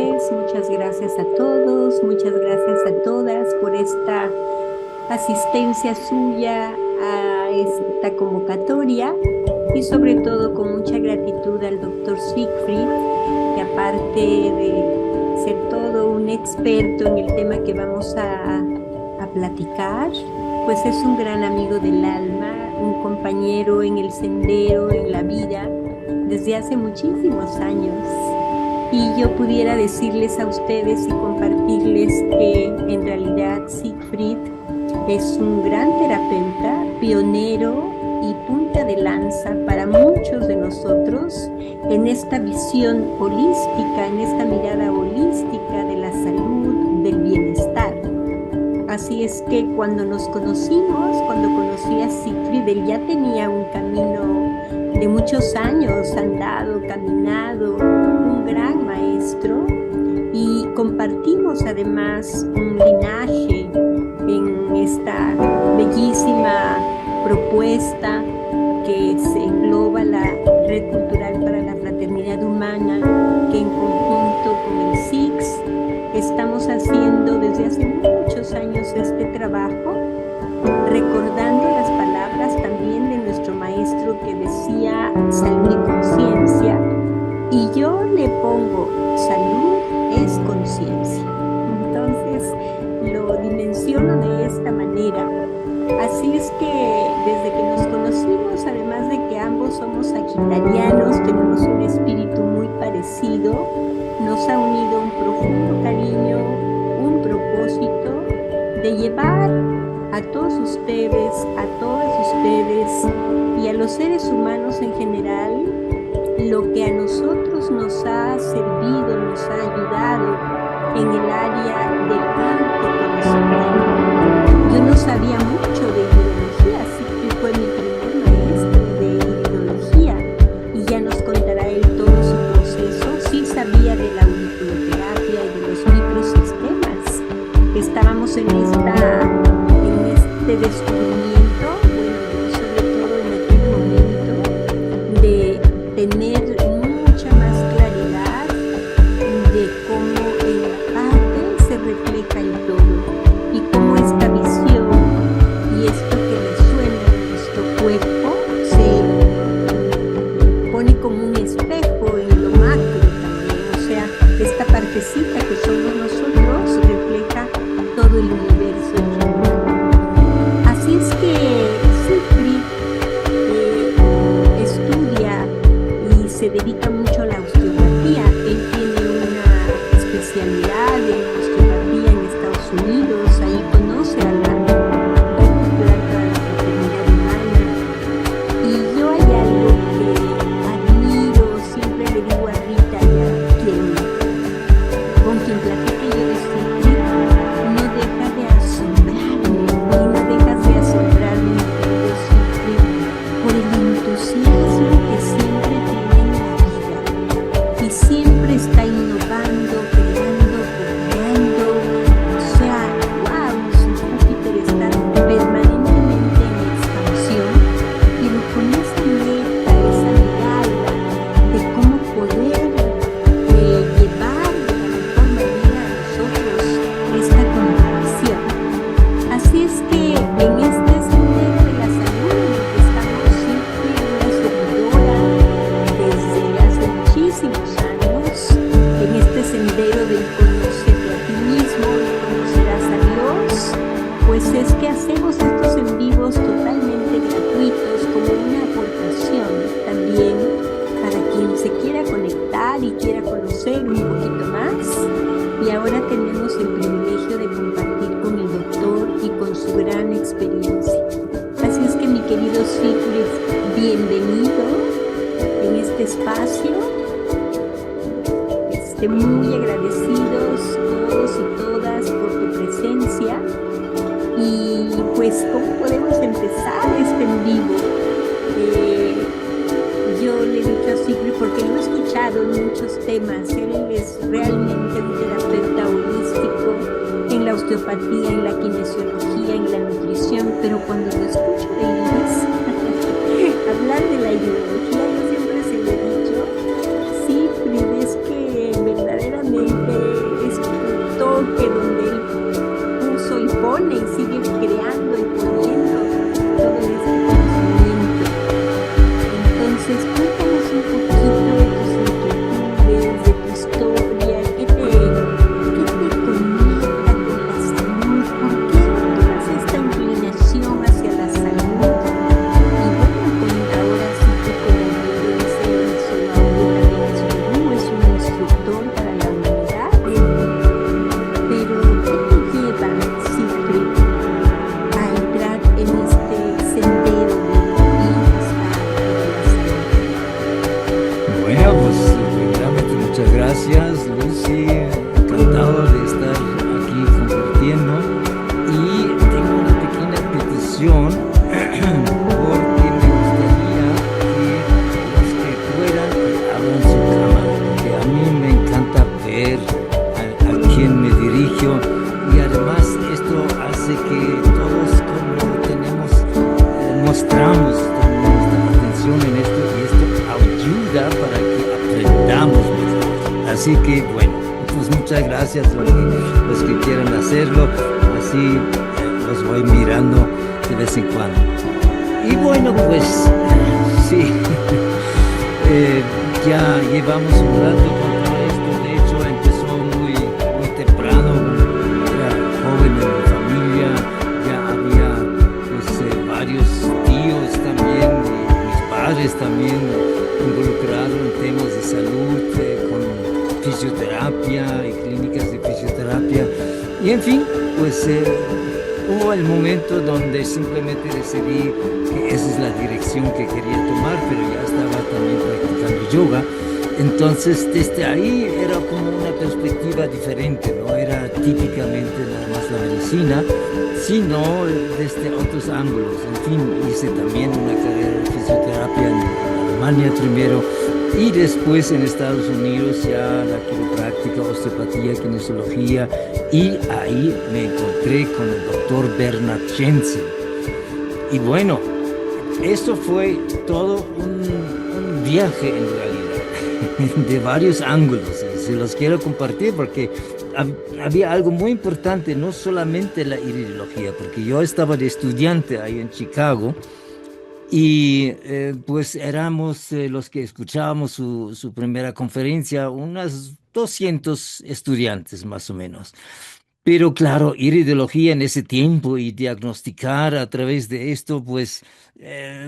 noches, muchas gracias a todos, muchas gracias a todas por esta asistencia suya a esta convocatoria y sobre todo con mucha gratitud al doctor Siegfried, que aparte de ser todo un experto en el tema que vamos a platicar, pues es un gran amigo del alma, un compañero en el sendero, en la vida, desde hace muchísimos años. Y yo pudiera decirles a ustedes y compartirles que en realidad Siegfried es un gran terapeuta, pionero y punta de lanza para muchos de nosotros en esta visión holística, en esta mirada holística de la salud, del bienestar. Así es que cuando nos conocimos, cuando conocí a Siegfried, él ya tenía un camino de muchos años andado, caminado, un gran maestro, y compartimos además un linaje en esta bellísima propuesta que se engloba la Red Cultural para la Fraternidad Humana, que en conjunto con el SIX estamos haciendo desde hace muchos años este trabajo, recordando las palabras también de nuestro maestro que decía salud y conciencia, y yo le pongo salud es conciencia. Entonces lo dimensiono de esta manera. Así es que desde que nos conocimos, además de que ambos somos sagitarianos, tenemos un espíritu muy parecido, nos ha unido un profundo cariño, un propósito de llevar a todos ustedes, a todas ustedes y a los seres humanos en general lo que a nosotros nos ha servido, nos ha ayudado en el área del autoconocimiento. Yo no sabía mucho de ideología, así que fue mi primer maestro de ideología y ya nos contará él todo su proceso. Sí sabía de la auriculoterapia y de los microsistemas. Estábamos en este descubrimiento, sobre todo en aquel momento, de tener mucha más claridad de cómo en la parte se refleja el todo y cómo esta visión y esto que resuena en nuestro cuerpo se pone como un espejo en lo macro también, o sea, esta partecita que somos nosotros refleja todo el universo en general. Así es que Siegfried estudia y se dedica mucho a la osteopatía. Él tiene una especialidad en osteopatía en Estados Unidos, ahí conoce a la Red Cultural para la Fraternidad Humana. Y yo hay algo que admiro, siempre le digo a Rita y con quien platique yo de Siegfried, no deja de asombrarme, y no dejas de asombrarme, mi querido Siegfried, por el entusiasmo que siempre tiene en la vida y siempre está innovando, creando, creando. O sea, wow, su Júpiter está permanentemente en expansión, pero con esa meta, esa mirada de cómo poder llevar de la mejor manera a nosotros esta comunicación. Así es que en este sendero de la salud en el que estamos siempre una servidora desde hace muchísimos años, en este sendero del conocerte a ti mismo y conocerás a Dios, pues es que hacemos estos en vivos totalmente gratuitos como una aportación también para quien se quiera conectar y quiera conocer un poquito más. Y ahora tenemos el privilegio de compartir con el doctor y con su gran experiencia. Así es que mi querido Siegfried, bienvenido en este espacio. Muy agradecidos todos y todas por tu presencia. Y pues, ¿cómo podemos empezar este en vivo? Yo le he dicho a Siegfried, porque lo he escuchado en muchos temas, él es realmente un terapeuta holístico en la osteopatía, en la kinesiología, en la nutrición, pero cuando lo escucho de Iris hablar de la ideología, yo siempre se lo he dicho, Siegfried, es que verdaderamente pasión en esto y esto ayuda para que aprendamos mejor. Así que bueno, pues muchas gracias los que quieran hacerlo, así los voy mirando de vez en cuando. Y bueno, pues sí, eh, ya llevamos un rato con todo esto. De hecho, empezó muy temprano. Era joven en mi familia. Ya había pues, varios tíos también, y mis padres también involucrados en temas de salud, con fisioterapia y clínicas de fisioterapia. Y en fin, pues hubo el momento donde simplemente decidí que esa es la dirección que quería tomar, pero ya estaba también practicando yoga. Entonces, desde ahí era como una perspectiva diferente, no era típicamente nada más la medicina, sino desde otros ángulos. En fin, hice también una carrera de fisioterapia en Alemania primero y después en Estados Unidos ya la quiropráctica, osteopatía, kinesiología, y ahí me encontré con el doctor Bernard Jensen. Y bueno, esto fue todo un viaje en realidad, de varios ángulos. Y se los quiero compartir porque había algo muy importante, no solamente la iridología, porque yo estaba de estudiante ahí en Chicago y pues éramos los que escuchábamos su primera conferencia, unas 200 estudiantes más o menos. Pero claro, iridología en ese tiempo y diagnosticar a través de esto, pues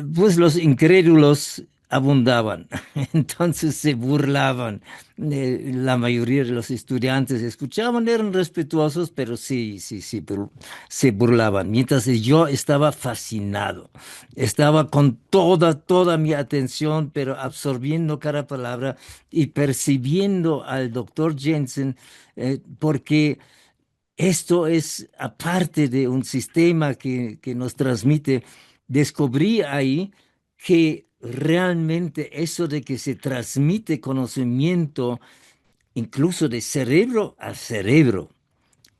los incrédulos abundaban. Entonces se burlaban. La mayoría de los estudiantes escuchaban, eran respetuosos, pero sí, pero se burlaban. Mientras yo estaba fascinado, estaba con toda mi atención, pero absorbiendo cada palabra y percibiendo al doctor Jensen, porque esto es aparte de un sistema que nos transmite. Descubrí ahí que realmente eso de que se transmite conocimiento incluso de cerebro a cerebro.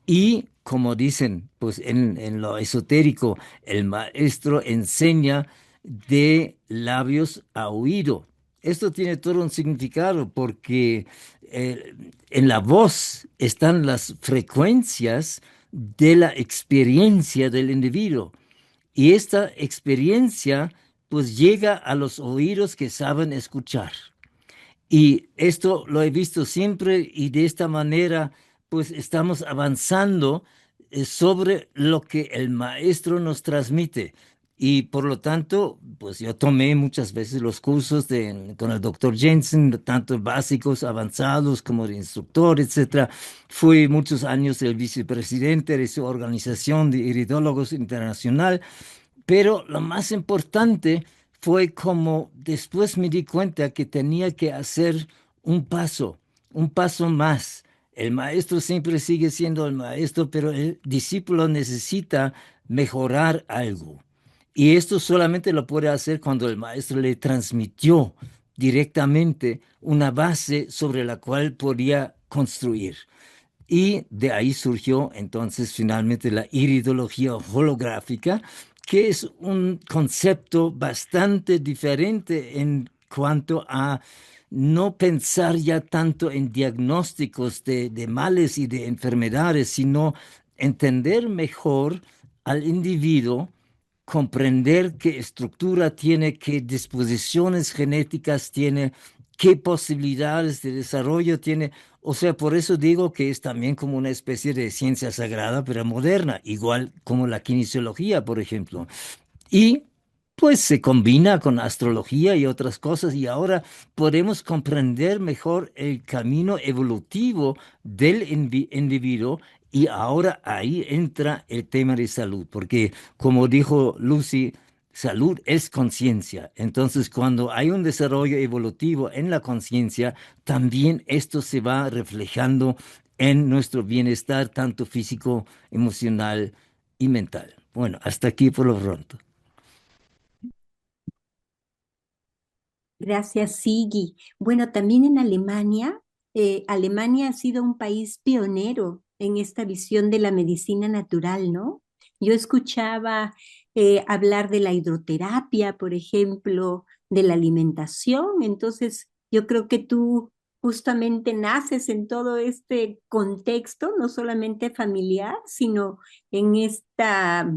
Y como dicen, pues en lo esotérico, el maestro enseña de labios a oído. Esto tiene todo un significado porque eh, en la voz están las frecuencias de la experiencia del individuo. Y esta experiencia pues llega a los oídos que saben escuchar. Y esto lo he visto siempre y de esta manera pues estamos avanzando sobre lo que el maestro nos transmite. Y por lo tanto, pues yo tomé muchas veces los cursos con el doctor Jensen, tanto básicos, avanzados como de instructor, etcétera. Fui muchos años el vicepresidente de su organización de iridólogos internacional, pero lo más importante fue como después me di cuenta que tenía que hacer un paso más. El maestro siempre sigue siendo el maestro, pero el discípulo necesita mejorar algo. Y esto solamente lo puede hacer cuando el maestro le transmitió directamente una base sobre la cual podía construir. Y de ahí surgió entonces finalmente la iridología holográfica, que es un concepto bastante diferente en cuanto a no pensar ya tanto en diagnósticos de males y de enfermedades, sino entender mejor al individuo, comprender qué estructura tiene, qué disposiciones genéticas tiene, qué posibilidades de desarrollo tiene. O sea, por eso digo que es también como una especie de ciencia sagrada, pero moderna, igual como la kinesiología, por ejemplo. Y pues se combina con astrología y otras cosas y ahora podemos comprender mejor el camino evolutivo del individuo y ahora ahí entra el tema de salud, porque como dijo Lucy, salud es conciencia. Entonces, cuando hay un desarrollo evolutivo en la conciencia, también esto se va reflejando en nuestro bienestar, tanto físico, emocional y mental. Bueno, hasta aquí por lo pronto. Gracias, Sigi. Bueno, también en Alemania, Alemania ha sido un país pionero en esta visión de la medicina natural, ¿no? Yo escuchaba hablar de la hidroterapia, por ejemplo, de la alimentación. Entonces, yo creo que tú justamente naces en todo este contexto, no solamente familiar, sino en esta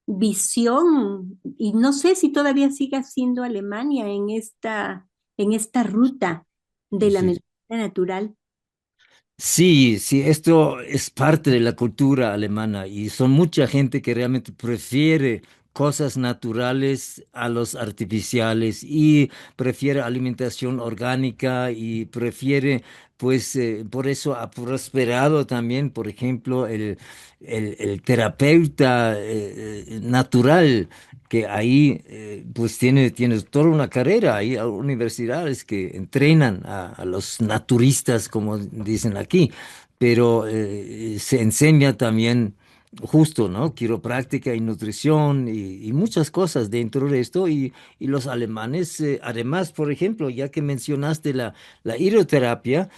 visión, y no sé si todavía siga siendo Alemania en esta ruta de la Sí. medicina natural. Sí, sí, esto es parte de la cultura alemana y son mucha gente que realmente prefiere cosas naturales a los artificiales y prefiere alimentación orgánica y prefiere, pues, por eso ha prosperado también, por ejemplo, el terapeuta natural que ahí pues tiene toda una carrera, hay universidades que entrenan a los naturistas, como dicen aquí, pero se enseña también justo, ¿no? Quiropráctica y nutrición y muchas cosas dentro de esto y los alemanes, además, por ejemplo, ya que mencionaste la hidroterapia,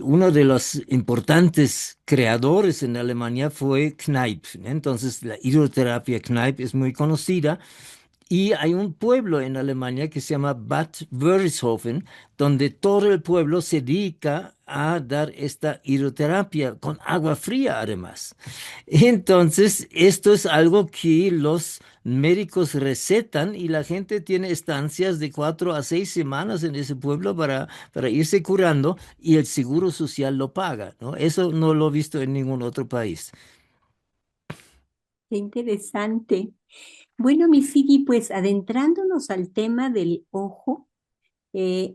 uno de los importantes creadores en Alemania fue Kneipp, ¿no? Entonces, la hidroterapia Kneipp es muy conocida y hay un pueblo en Alemania que se llama Bad Wörishofen, donde todo el pueblo se dedica a dar esta hidroterapia con agua fría además. Entonces, esto es algo que los médicos recetan y la gente tiene estancias de 4 a 6 semanas en ese pueblo para irse curando y el seguro social lo paga, ¿no? Eso no lo he visto en ningún otro país. Qué interesante. Bueno, mi Sigui, pues adentrándonos al tema del ojo,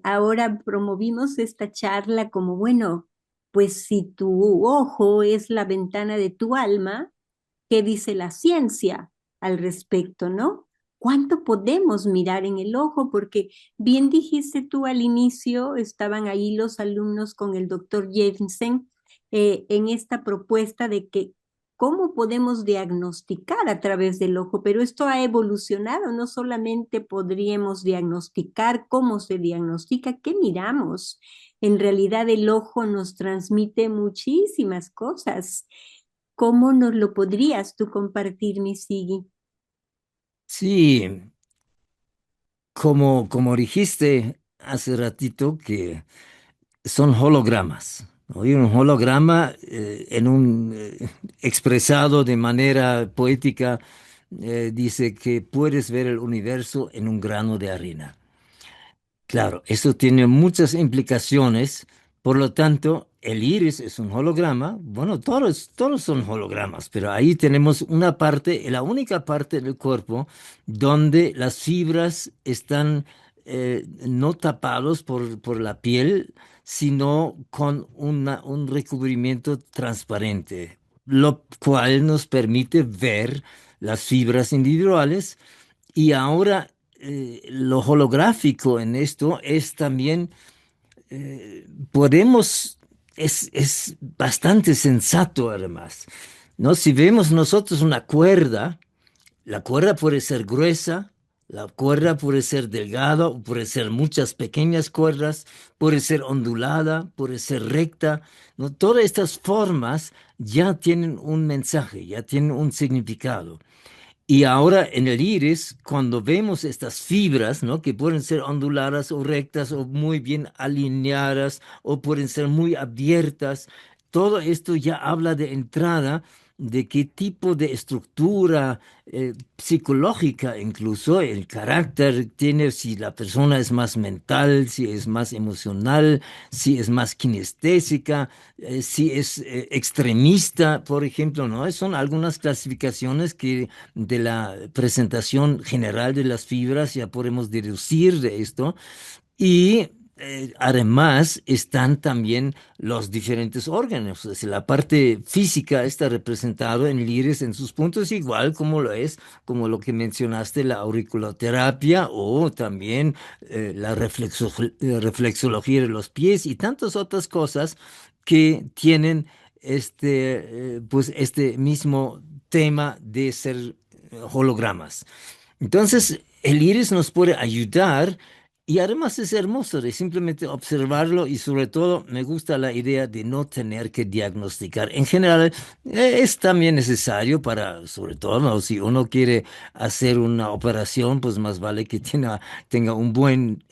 ahora promovimos esta charla como, bueno, pues si tu ojo es la ventana de tu alma, ¿qué dice la ciencia al respecto, no? ¿Cuánto podemos mirar en el ojo? Porque bien dijiste tú al inicio, estaban ahí los alumnos con el doctor Jensen en esta propuesta de que cómo podemos diagnosticar a través del ojo, pero esto ha evolucionado, no solamente podríamos diagnosticar cómo se diagnostica, qué miramos. En realidad el ojo nos transmite muchísimas cosas. ¿Cómo nos lo podrías tú compartir, mi Sigui? Sí, como dijiste hace ratito que son hologramas, ¿no? Y un holograma expresado de manera poética dice que puedes ver el universo en un grano de arena. Claro, eso tiene muchas implicaciones, por lo tanto, el iris es un holograma. Bueno, todos son hologramas, pero ahí tenemos una parte, la única parte del cuerpo donde las fibras están no tapados por la piel, sino con un recubrimiento transparente, lo cual nos permite ver las fibras individuales y ahora lo holográfico en esto es también, podemos, es bastante sensato además, ¿no? Si vemos nosotros una cuerda, la cuerda puede ser gruesa, la cuerda puede ser delgada, o puede ser muchas pequeñas cuerdas, puede ser ondulada, puede ser recta, ¿no? Todas estas formas ya tienen un mensaje, ya tienen un significado. Y ahora en el iris, cuando vemos estas fibras, ¿no? Que pueden ser onduladas o rectas o muy bien alineadas o pueden ser muy abiertas, todo esto ya habla de entrada de qué tipo de estructura psicológica, incluso el carácter tiene, si la persona es más mental, si es más emocional, si es más kinestésica, si es extremista, por ejemplo, ¿no? Son algunas clasificaciones que de la presentación general de las fibras ya podemos deducir de esto. Y además están también los diferentes órganos. Es decir, la parte física está representado en el iris en sus puntos, igual como lo es, como lo que mencionaste, la auriculoterapia o también reflexología de los pies y tantas otras cosas que tienen pues este mismo tema de ser hologramas. Entonces, el iris nos puede ayudar Y además es hermoso de simplemente observarlo y sobre todo me gusta la idea de no tener que diagnosticar. En general es también necesario para, sobre todo, ¿no? Si uno quiere hacer una operación, pues más vale que tenga un buen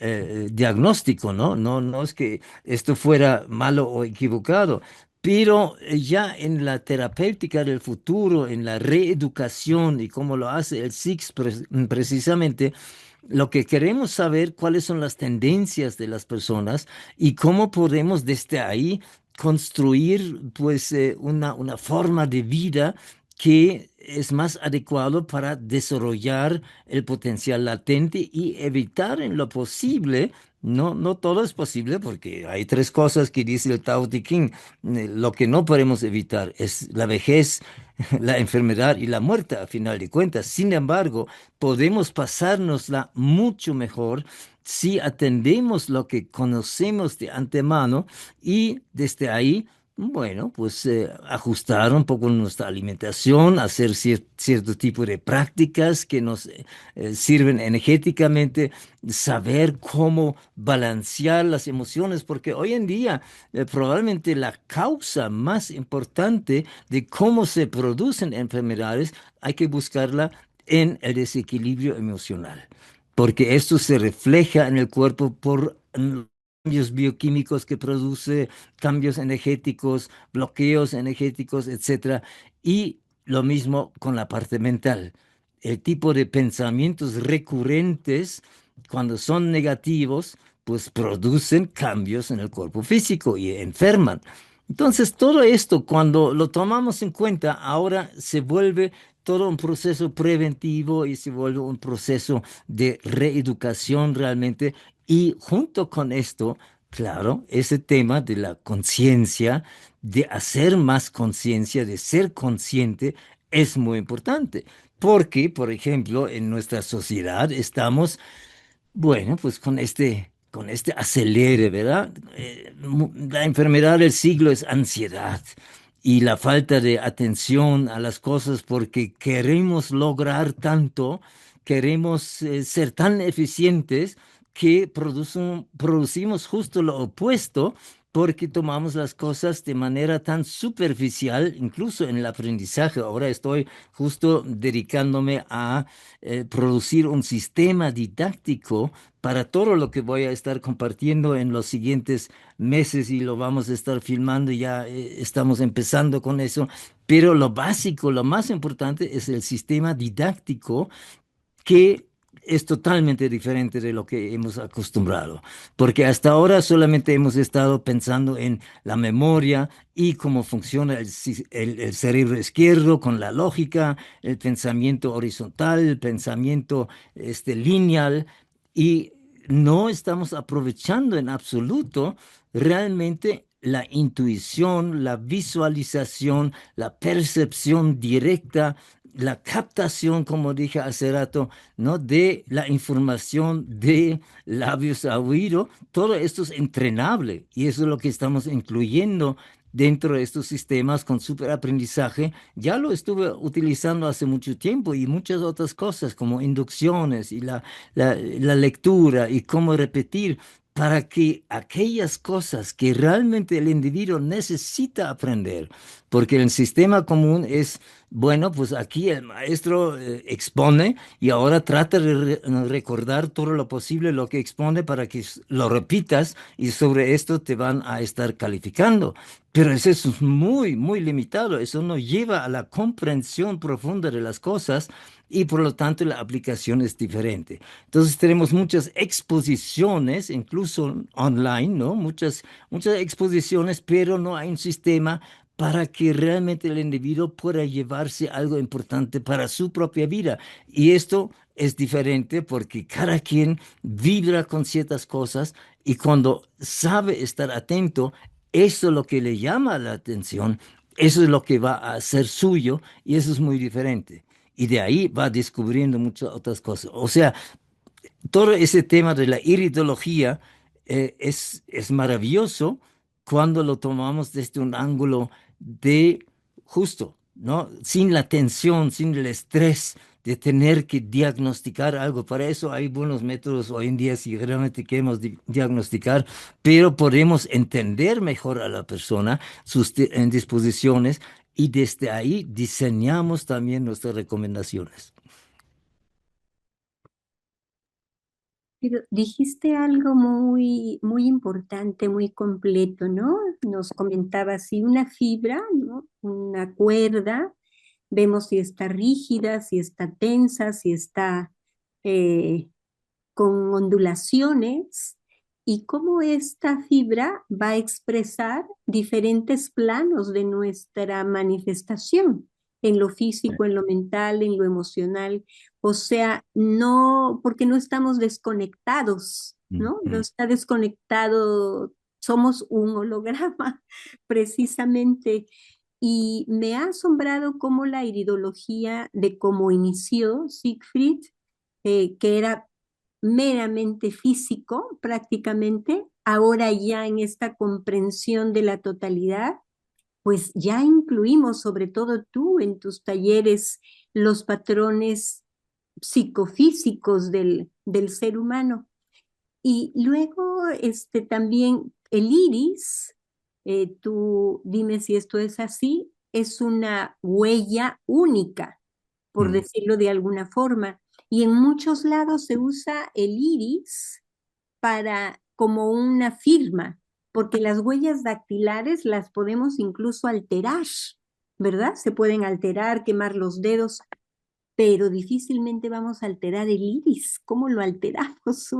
diagnóstico, ¿no? No, no es que esto fuera malo o equivocado. Pero ya en la terapéutica del futuro, en la reeducación y cómo lo hace el SIX precisamente, lo que queremos saber cuáles son las tendencias de las personas y cómo podemos desde ahí construir pues una forma de vida que es más adecuado para desarrollar el potencial latente y evitar en lo posible, no, no todo es posible porque hay tres cosas que dice el Tao Te Ching. Lo que no podemos evitar es la vejez, la enfermedad y la muerte a final de cuentas. Sin embargo, podemos pasárnosla mucho mejor si atendemos lo que conocemos de antemano y desde ahí, bueno, pues ajustar un poco nuestra alimentación, hacer cierto tipo de prácticas que nos sirven energéticamente, saber cómo balancear las emociones, porque hoy en día probablemente la causa más importante de cómo se producen enfermedades hay que buscarla en el desequilibrio emocional, porque esto se refleja en el cuerpo por cambios bioquímicos que produce, cambios energéticos, bloqueos energéticos, etcétera. Y lo mismo con la parte mental. El tipo de pensamientos recurrentes, cuando son negativos, pues producen cambios en el cuerpo físico y enferman. Entonces, todo esto, cuando lo tomamos en cuenta, ahora se vuelve todo un proceso preventivo y se vuelve un proceso de reeducación realmente. Y junto con esto, claro, ese tema de la conciencia, de hacer más conciencia, de ser consciente, es muy importante. Porque, por ejemplo, en nuestra sociedad estamos bueno, pues con este acelere, ¿verdad? La enfermedad del siglo es ansiedad y la falta de atención a las cosas porque queremos lograr tanto, queremos ser tan eficientes que producimos justo lo opuesto porque tomamos las cosas de manera tan superficial, incluso en el aprendizaje. Ahora estoy justo dedicándome a producir un sistema didáctico para todo lo que voy a estar compartiendo en los siguientes meses y lo vamos a estar filmando, ya estamos empezando con eso, pero lo básico, lo más importante es el sistema didáctico que es totalmente diferente de lo que hemos acostumbrado, porque hasta ahora solamente hemos estado pensando en la memoria y cómo funciona el cerebro izquierdo con la lógica, el pensamiento horizontal, el pensamiento lineal, y no estamos aprovechando en absoluto realmente la intuición, la visualización, la percepción directa, la captación, como dije hace rato, ¿no? De la información de labios a oído. Todo esto es entrenable y eso es lo que estamos incluyendo dentro de estos sistemas con superaprendizaje. Ya lo estuve utilizando hace mucho tiempo y muchas otras cosas como inducciones y la lectura y cómo repetir para que aquellas cosas que realmente el individuo necesita aprender, porque el sistema común es, bueno, pues aquí el maestro expone y ahora trata de recordar todo lo posible lo que expone para que lo repitas y sobre esto te van a estar calificando. Pero eso es muy, muy limitado. Eso no lleva a la comprensión profunda de las cosas y por lo tanto la aplicación es diferente. Entonces tenemos muchas exposiciones, incluso online, ¿no? Muchas exposiciones, pero no hay un sistema para que realmente el individuo pueda llevarse algo importante para su propia vida. Y esto es diferente porque cada quien vibra con ciertas cosas y cuando sabe estar atento, eso es lo que le llama la atención, eso es lo que va a ser suyo y eso es muy diferente. Y de ahí va descubriendo muchas otras cosas. O sea, todo ese tema de la iridología es maravilloso cuando lo tomamos desde un ángulo de justo, ¿no? Sin la tensión, sin el estrés de tener que diagnosticar algo. Para eso hay buenos métodos hoy en día si realmente queremos diagnosticar, pero podemos entender mejor a la persona, sus disposiciones, y desde ahí diseñamos también nuestras recomendaciones. Pero dijiste algo muy, muy importante, muy completo, ¿no? Nos comentabas si una fibra, ¿no? Una cuerda, vemos si está rígida, si está tensa, si está eh, con ondulaciones y cómo esta fibra va a expresar diferentes planos de nuestra manifestación, en lo físico, en lo mental, en lo emocional. O sea, no, porque no estamos desconectados, ¿no? No Ujú. está desconectado, somos un holograma, precisamente. Y me ha asombrado cómo la iridología de cómo inició Siegfried, que era meramente físico prácticamente, ahora ya en esta comprensión de la totalidad, pues ya incluimos, sobre todo tú en tus talleres, los patrones psicofísicos del ser humano. Y luego también el iris, tú dime si esto es así, es una huella única, por Mm. decirlo de alguna forma. Y en muchos lados se usa el iris para como una firma, porque las huellas dactilares las podemos incluso alterar, ¿verdad? Se pueden alterar, quemar los dedos, pero difícilmente vamos a alterar el iris. ¿Cómo lo alteramos?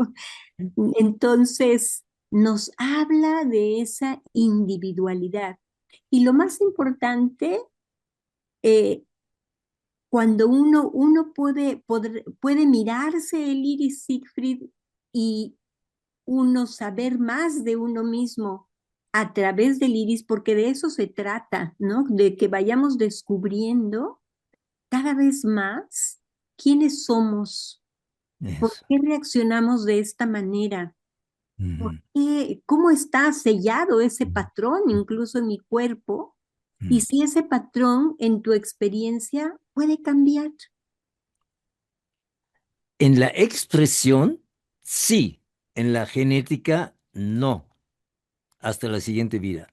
Entonces, nos habla de esa individualidad. Y lo más importante, eh, cuando uno puede mirarse el iris Siegfried y uno saber más de uno mismo a través del iris, porque de eso se trata, ¿no? De que vayamos descubriendo cada vez más quiénes somos, por Eso. qué reaccionamos de esta manera, por Ujú. qué, cómo está sellado ese patrón incluso en mi cuerpo, y Ujú. si ese patrón en tu experiencia puede cambiar. En la expresión, sí. En la genética, no. Hasta la siguiente vida.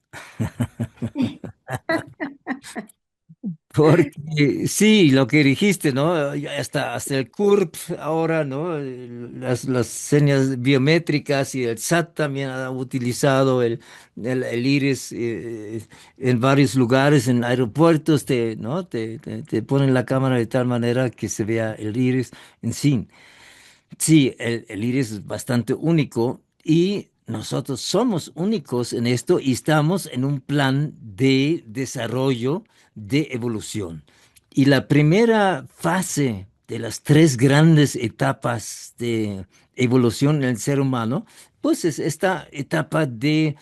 Porque sí, lo que dijiste, ¿no? Ya hasta el CURP ahora, ¿no? Las señas biométricas y el SAT también ha utilizado el iris en varios lugares, en aeropuertos, ¿no? Te ponen la cámara de tal manera que se vea el iris en sí. Sí, el iris es bastante único y nosotros somos únicos en esto y estamos en un plan de desarrollo, de evolución. Y la primera fase de las tres grandes etapas de evolución en el ser humano, pues es esta etapa de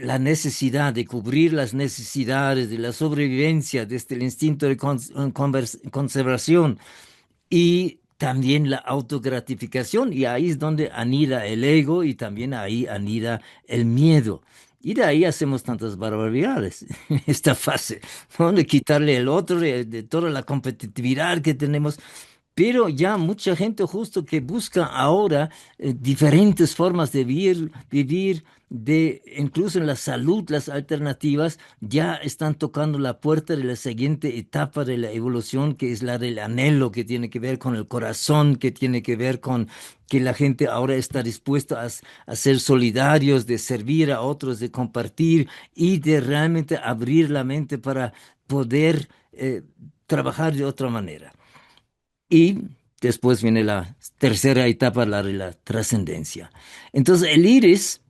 la necesidad de cubrir las necesidades de la sobrevivencia, desde el instinto de conservación y también la autogratificación, y ahí es donde anida el ego y también ahí anida el miedo. Y de ahí hacemos tantas barbaridades en esta fase, ¿no? De quitarle el otro, de toda la competitividad que tenemos. Pero ya mucha gente justo que busca ahora diferentes formas de vivir, de incluso en la salud, las alternativas ya están tocando la puerta de la siguiente etapa de la evolución, que es la del anhelo, que tiene que ver con el corazón, que tiene que ver con que la gente ahora está dispuesta a ser solidarios, de servir a otros, de compartir y de realmente abrir la mente para poder trabajar de otra manera. Y después viene la tercera etapa, la de la trascendencia. Entonces, el iris,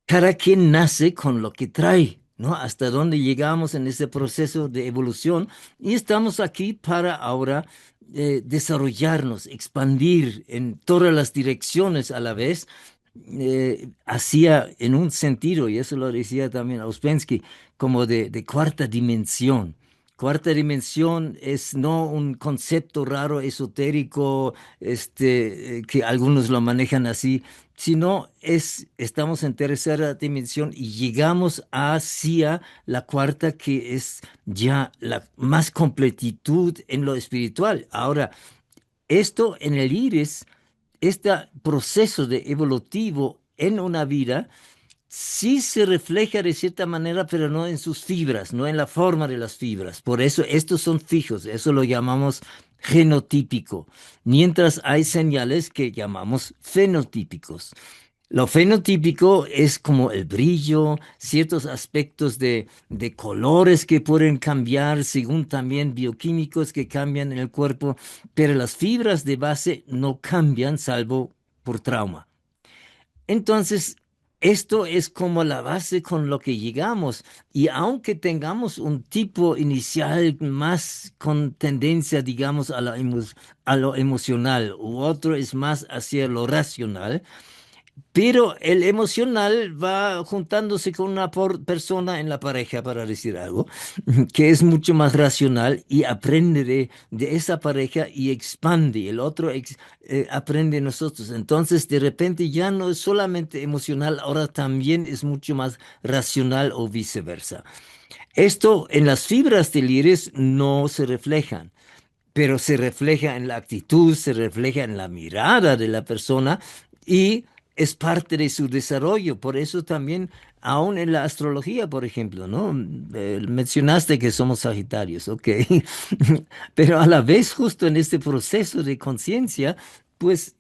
cada quien nace con lo que trae, ¿no? Hasta dónde llegamos en ese proceso de evolución y estamos aquí para ahora desarrollarnos, expandir en todas las direcciones a la vez, hacia en un sentido, y eso lo decía también Ouspensky, como de cuarta dimensión. Cuarta dimensión es no un concepto raro, esotérico, que algunos lo manejan así, sino estamos en tercera dimensión y llegamos hacia la cuarta, que es ya la más completitud en lo espiritual. Ahora, esto en el iris, este proceso de evolutivo en una vida, sí se refleja de cierta manera, pero no en sus fibras, no en la forma de las fibras. Por eso estos son fijos, eso lo llamamos genotípico, mientras hay señales que llamamos fenotípicos. Lo fenotípico es como el brillo, ciertos aspectos de colores que pueden cambiar según también bioquímicos que cambian en el cuerpo, pero las fibras de base no cambian salvo por trauma. Entonces, esto es como la base con lo que llegamos. Y aunque tengamos un tipo inicial más con tendencia, digamos, a lo emocional, u otro es más hacia lo racional, pero el emocional va juntándose con una persona en la pareja, para decir algo, que es mucho más racional y aprende de esa pareja y expande. El otro aprende de nosotros. Entonces, de repente ya no es solamente emocional, ahora también es mucho más racional o viceversa. Esto en las fibras del iris no se reflejan, pero se refleja en la actitud, se refleja en la mirada de la persona y es parte de su desarrollo. Por eso también, aún en la astrología, por ejemplo, ¿no? Mencionaste que somos sagitarios, ok. Pero a la vez, justo en este proceso de conciencia, pues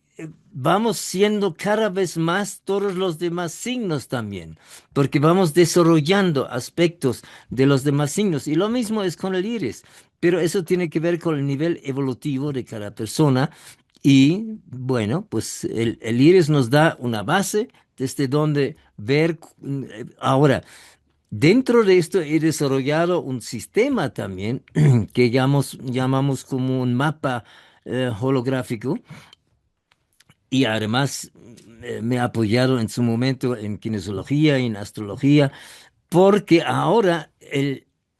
vamos siendo cada vez más todos los demás signos también, porque vamos desarrollando aspectos de los demás signos. Y lo mismo es con el iris. Pero eso tiene que ver con el nivel evolutivo de cada persona. Y bueno, pues el iris nos da una base desde donde ver. Ahora, dentro de esto he desarrollado un sistema también que llamamos como un mapa holográfico. Y además me he apoyado en su momento en kinesiología y en astrología, porque ahora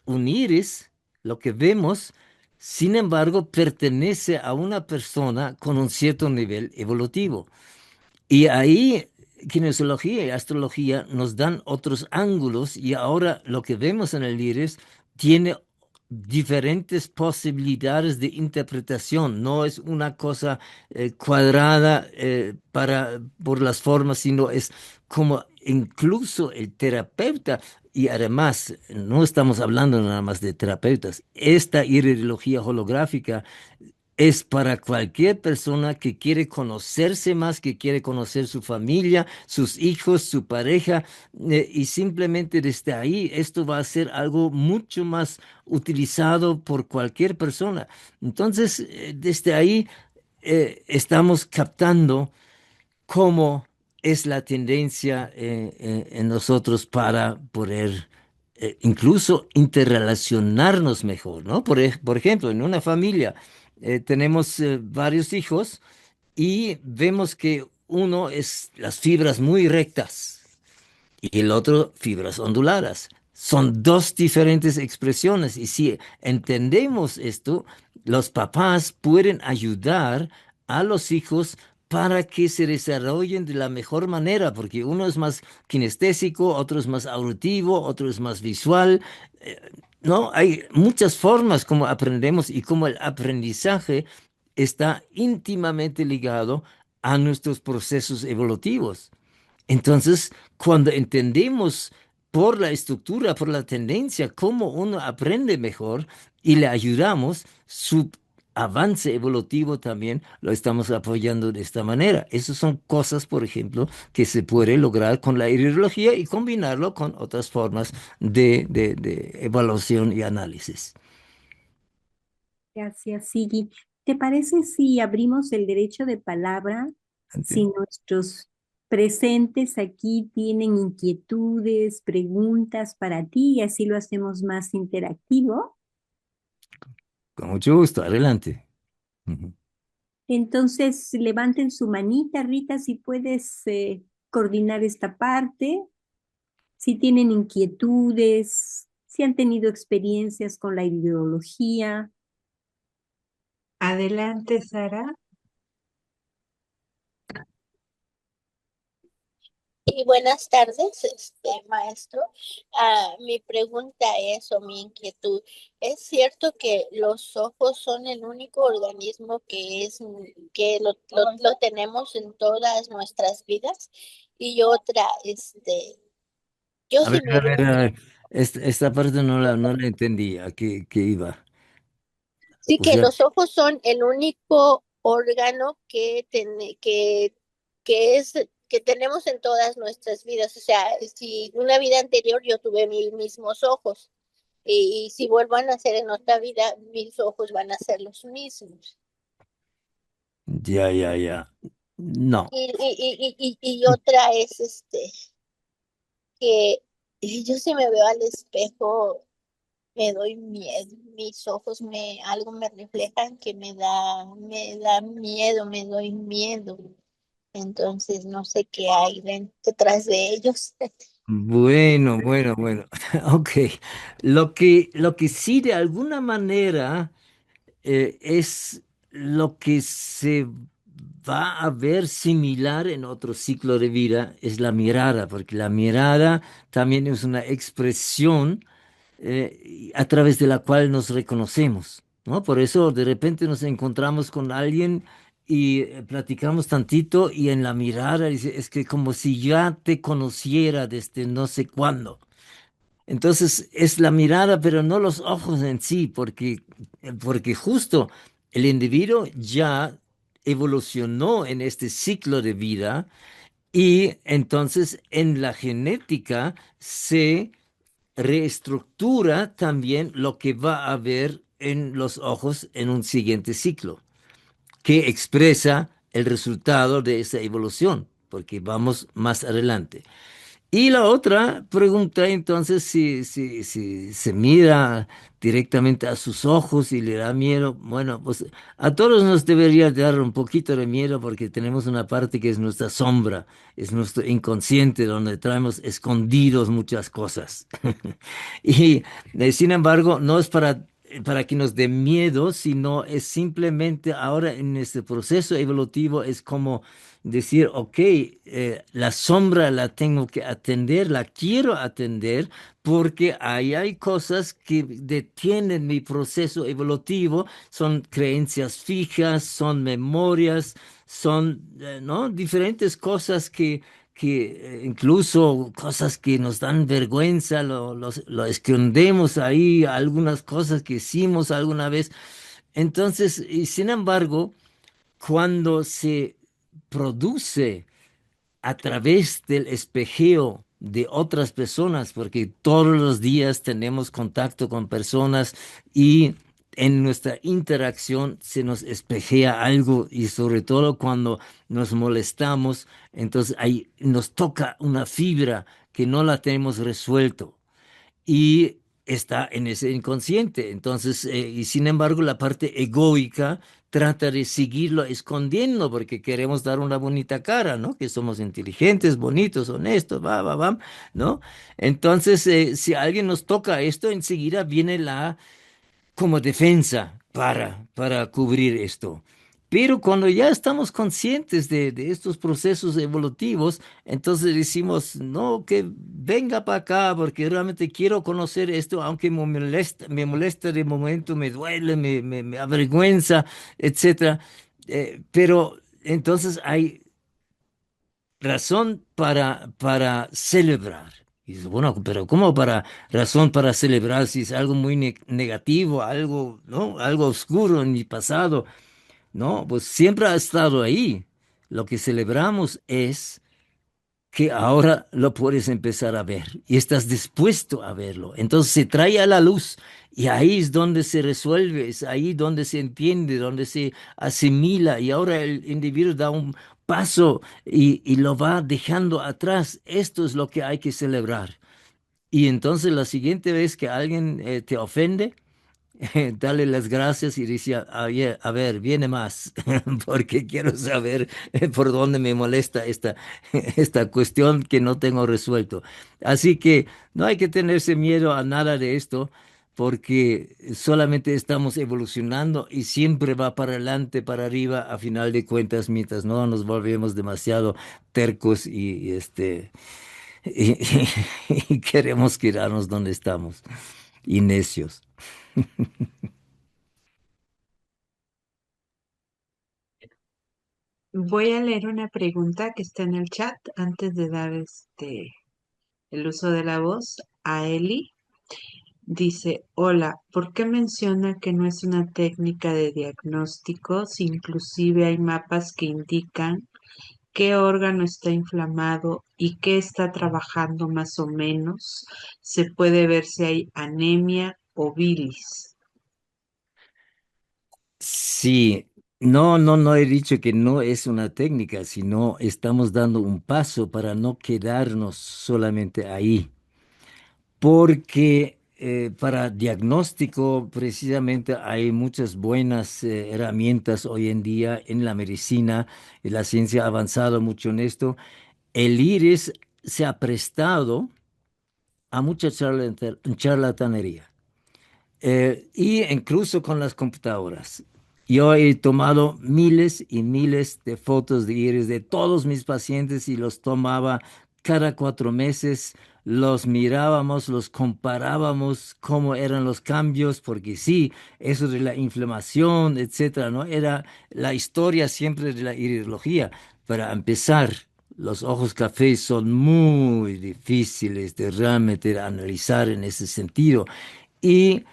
un iris, lo que vemos, sin embargo, pertenece a una persona con un cierto nivel evolutivo. Y ahí kinesiología y astrología nos dan otros ángulos y ahora lo que vemos en el iris tiene diferentes posibilidades de interpretación. No es una cosa cuadrada por las formas, sino es como incluso el terapeuta. Y además, no estamos hablando nada más de terapeutas. Esta iridología holográfica es para cualquier persona que quiere conocerse más, que quiere conocer su familia, sus hijos, su pareja, y simplemente desde ahí esto va a ser algo mucho más utilizado por cualquier persona. Entonces, desde ahí estamos captando cómo es la tendencia en nosotros para poder incluso interrelacionarnos mejor, ¿no? Por ejemplo, en una familia tenemos varios hijos y vemos que uno es las fibras muy rectas y el otro fibras onduladas. Son dos diferentes expresiones y si entendemos esto, los papás pueden ayudar a los hijos para que se desarrollen de la mejor manera, porque uno es más kinestésico, otro es más auditivo, otro es más visual. eh, ¿No? Hay muchas formas como aprendemos y como el aprendizaje está íntimamente ligado a nuestros procesos evolutivos. Entonces, cuando entendemos por la estructura, por la tendencia, cómo uno aprende mejor y le ayudamos, su avance evolutivo también lo estamos apoyando de esta manera. Esas son cosas, por ejemplo, que se puede lograr con la iridología y combinarlo con otras formas de evaluación y análisis. Gracias, Sigui. ¿Te parece si abrimos el derecho de palabra? Si nuestros presentes aquí tienen inquietudes, preguntas para ti y así lo hacemos más interactivo. Con mucho gusto, adelante. Ujú. Entonces, levanten su manita, Rita, si puedes coordinar esta parte, si tienen inquietudes, si han tenido experiencias con la ideología. Adelante, Sara. Sí, buenas tardes, maestro. Mi pregunta es, o mi inquietud, ¿es cierto que los ojos son el único organismo que que lo tenemos en todas nuestras vidas? Y otra, yo sí me veo. A ver, esta parte no la entendía, que iba. Sí, O que sea, los ojos son el único órgano que es, que tenemos en todas nuestras vidas. O sea, si en una vida anterior yo tuve mis mismos ojos y si vuelvo a nacer en otra vida, mis ojos van a ser los mismos. ya. No. Y otra es que yo si me veo al espejo, me doy miedo, mis ojos algo me reflejan que me da miedo, me doy miedo. Entonces no sé qué hay detrás de ellos. Bueno. Ok. Lo que sí de alguna manera es lo que se va a ver similar en otro ciclo de vida, es la mirada, porque la mirada también es una expresión a través de la cual nos reconocemos, ¿no? Por eso de repente nos encontramos con alguien y platicamos tantito y en la mirada dice, es que como si ya te conociera desde no sé cuándo. Entonces es la mirada, pero no los ojos en sí, porque justo el individuo ya evolucionó en este ciclo de vida y entonces en la genética se reestructura también lo que va a haber en los ojos en un siguiente ciclo, que expresa el resultado de esa evolución, porque vamos más adelante. Y la otra pregunta, entonces, si se mira directamente a sus ojos y le da miedo, bueno, pues a todos nos debería dar un poquito de miedo porque tenemos una parte que es nuestra sombra, es nuestro inconsciente donde traemos escondidos muchas cosas. Y sin embargo, no es para que nos dé miedo, sino es simplemente ahora en este proceso evolutivo es como decir, ok, la sombra la tengo que atender, la quiero atender, porque ahí hay cosas que detienen mi proceso evolutivo, son creencias fijas, son memorias, son, ¿no? Diferentes cosas que incluso cosas que nos dan vergüenza, lo escondemos ahí, algunas cosas que hicimos alguna vez. Entonces, y sin embargo, cuando se produce a través del espejeo de otras personas, porque todos los días tenemos contacto con personas y en nuestra interacción se nos espejea algo y sobre todo cuando nos molestamos, entonces ahí nos toca una fibra que no la tenemos resuelto y está en ese inconsciente. Entonces, y sin embargo, la parte egoica trata de seguirlo escondiendo porque queremos dar una bonita cara, ¿no? Que somos inteligentes, bonitos, honestos, ¿no? Entonces, si alguien nos toca esto, enseguida viene la como defensa para cubrir esto. Pero cuando ya estamos conscientes de estos procesos evolutivos, entonces decimos, no, que venga para acá, porque realmente quiero conocer esto, aunque me molesta de momento, me duele, me avergüenza, etcétera. Pero entonces hay razón para celebrar. Y dice, bueno, pero ¿cómo para razón para celebrar si es algo muy negativo, algo, ¿no? Algo oscuro en mi pasado? No, pues siempre ha estado ahí. Lo que celebramos es que ahora lo puedes empezar a ver y estás dispuesto a verlo. Entonces se trae a la luz y ahí es donde se resuelve, es ahí donde se entiende, donde se asimila y ahora el individuo da un paso y lo va dejando atrás. Esto es lo que hay que celebrar. Y entonces la siguiente vez que alguien te ofende, dale las gracias y dice, a ver, viene más, porque quiero saber por dónde me molesta esta cuestión que no tengo resuelto. Así que no hay que tenerse miedo a nada de esto, porque solamente estamos evolucionando y siempre va para adelante, para arriba, a final de cuentas, mientras no nos volvemos demasiado tercos y, y queremos quedarnos donde estamos y necios. Voy a leer una pregunta que está en el chat antes de dar el uso de la voz a Eli. Dice, hola, ¿por qué menciona que no es una técnica de diagnóstico si inclusive hay mapas que indican qué órgano está inflamado y qué está trabajando más o menos? Se puede ver si hay anemia o bilis. Sí, no he dicho que no es una técnica, sino estamos dando un paso para no quedarnos solamente ahí. Porque para diagnóstico precisamente hay muchas buenas herramientas hoy en día en la medicina, y la ciencia ha avanzado mucho en esto. El iris se ha prestado a mucha charlatanería. Y incluso con las computadoras. Yo he tomado miles y miles de fotos de iris de todos mis pacientes y los tomaba cada 4 meses, los mirábamos, los comparábamos, cómo eran los cambios, porque sí, eso de la inflamación, etcétera, ¿no? Era la historia siempre de la iridología. Para empezar, los ojos cafés son muy difíciles de realmente analizar en ese sentido. Y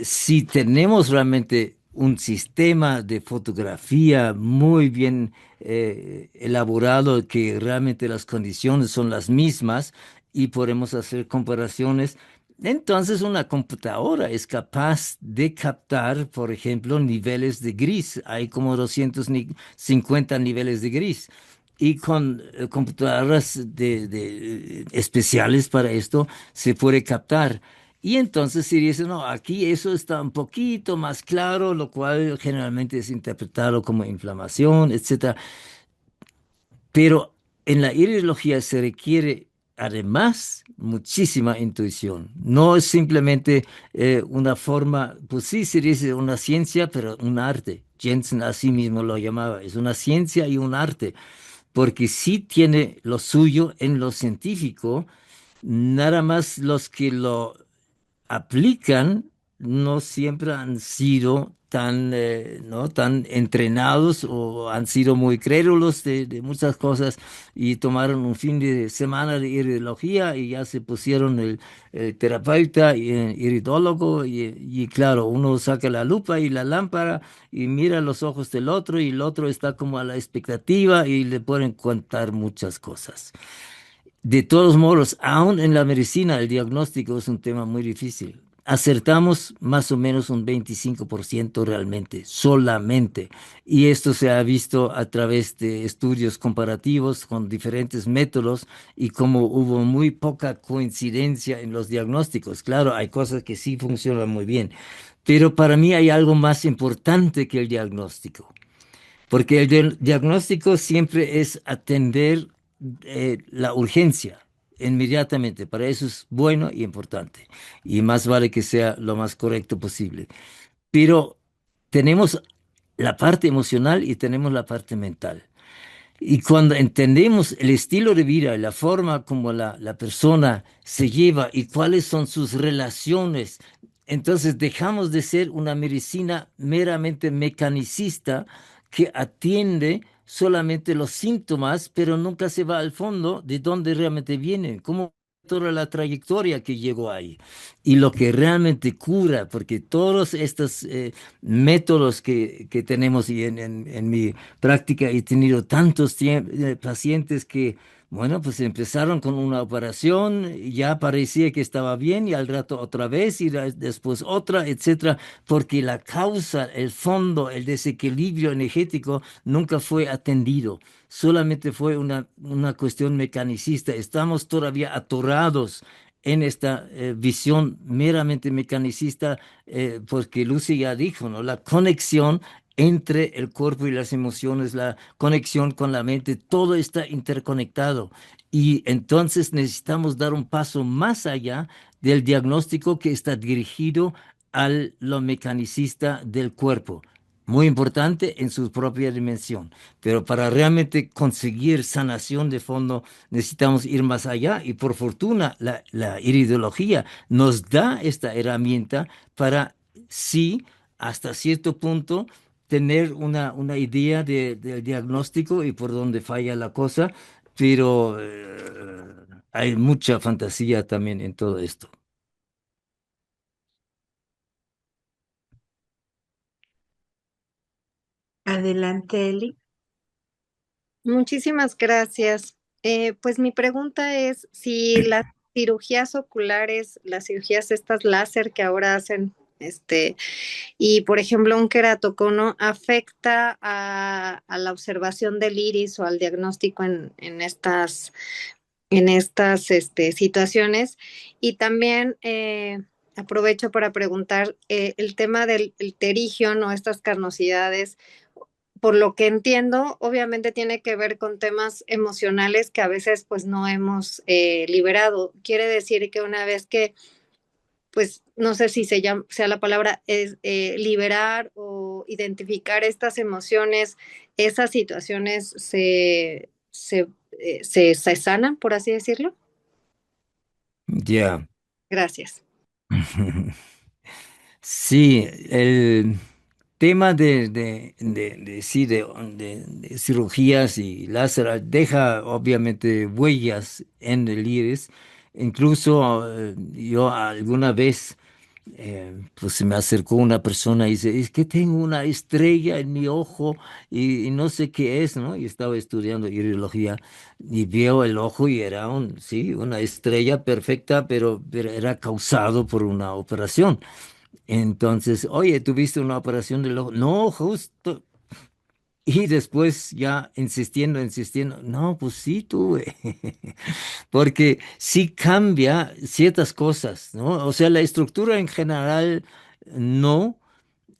si tenemos realmente un sistema de fotografía muy bien elaborado, que realmente las condiciones son las mismas y podemos hacer comparaciones, entonces una computadora es capaz de captar, por ejemplo, niveles de gris. Hay como 250 niveles de gris. Y con computadoras especiales para esto se puede captar. Y entonces si dice, no, aquí eso está un poquito más claro, lo cual generalmente es interpretado como inflamación, etcétera. Pero en la iridología se requiere además muchísima intuición. No es simplemente una forma, pues sí se dice una ciencia, pero un arte. Jensen así mismo lo llamaba, es una ciencia y un arte, porque sí tiene lo suyo en lo científico, nada más los que lo aplican no siempre han sido tan, ¿no? tan entrenados o han sido muy crédulos de muchas cosas y tomaron un fin de semana de iridología y ya se pusieron el terapeuta y el iridólogo y claro, uno saca la lupa y la lámpara y mira los ojos del otro y el otro está como a la expectativa y le pueden contar muchas cosas. De todos modos, aún en la medicina, el diagnóstico es un tema muy difícil. Acertamos más o menos un 25% realmente, solamente. Y esto se ha visto a través de estudios comparativos con diferentes métodos y como hubo muy poca coincidencia en los diagnósticos. Claro, hay cosas que sí funcionan muy bien, pero para mí hay algo más importante que el diagnóstico. Porque el diagnóstico siempre es atender la urgencia inmediatamente. Para eso es bueno y importante. Y más vale que sea lo más correcto posible. Pero tenemos la parte emocional y tenemos la parte mental. Y cuando entendemos el estilo de vida, la forma como la persona se lleva y cuáles son sus relaciones, entonces dejamos de ser una medicina meramente mecanicista que atiende solamente los síntomas, pero nunca se va al fondo de dónde realmente vienen, cómo toda la trayectoria que llegó ahí y lo que realmente cura, porque todos estos métodos que tenemos y en mi práctica he tenido tantos pacientes que, bueno, pues empezaron con una operación, y ya parecía que estaba bien y al rato otra vez y después otra, etcétera, porque la causa, el fondo, el desequilibrio energético nunca fue atendido. Solamente fue una cuestión mecanicista. Estamos todavía atorados en esta visión meramente mecanicista, porque Lucy ya dijo, ¿no? La conexión entre el cuerpo y las emociones, la conexión con la mente, todo está interconectado. Y entonces necesitamos dar un paso más allá del diagnóstico que está dirigido a lo mecanicista del cuerpo. Muy importante en su propia dimensión. Pero para realmente conseguir sanación de fondo necesitamos ir más allá. Y por fortuna la iridología nos da esta herramienta para sí, hasta cierto punto, tener una idea del diagnóstico y por dónde falla la cosa, pero hay mucha fantasía también en todo esto. Adelante, Eli. Muchísimas gracias. Pues mi pregunta es si las cirugías oculares, las cirugías estas láser que ahora hacen, y por ejemplo un queratocono afecta a la observación del iris o al diagnóstico en estas situaciones. Y también aprovecho para preguntar el tema del el terigion o estas carnosidades. Por lo que entiendo, obviamente tiene que ver con temas emocionales que a veces pues no hemos liberado. Quiere decir que una vez que, pues no sé si sea la palabra, es liberar o identificar estas emociones, esas situaciones se sanan, por así decirlo. Ya. Gracias. Sí, el tema sí, de cirugías y láser deja obviamente huellas en el iris. Incluso yo alguna vez pues se me acercó una persona y dice, es que tengo una estrella en mi ojo y no sé qué es, ¿no? Y estaba estudiando iridología y vio el ojo y era sí, una estrella perfecta, pero era causado por una operación. Entonces, oye, ¿tuviste una operación del ojo? No, justo. Y después ya insistiendo, no, pues sí tuve, porque sí cambia ciertas cosas, ¿no? O sea, la estructura en general no,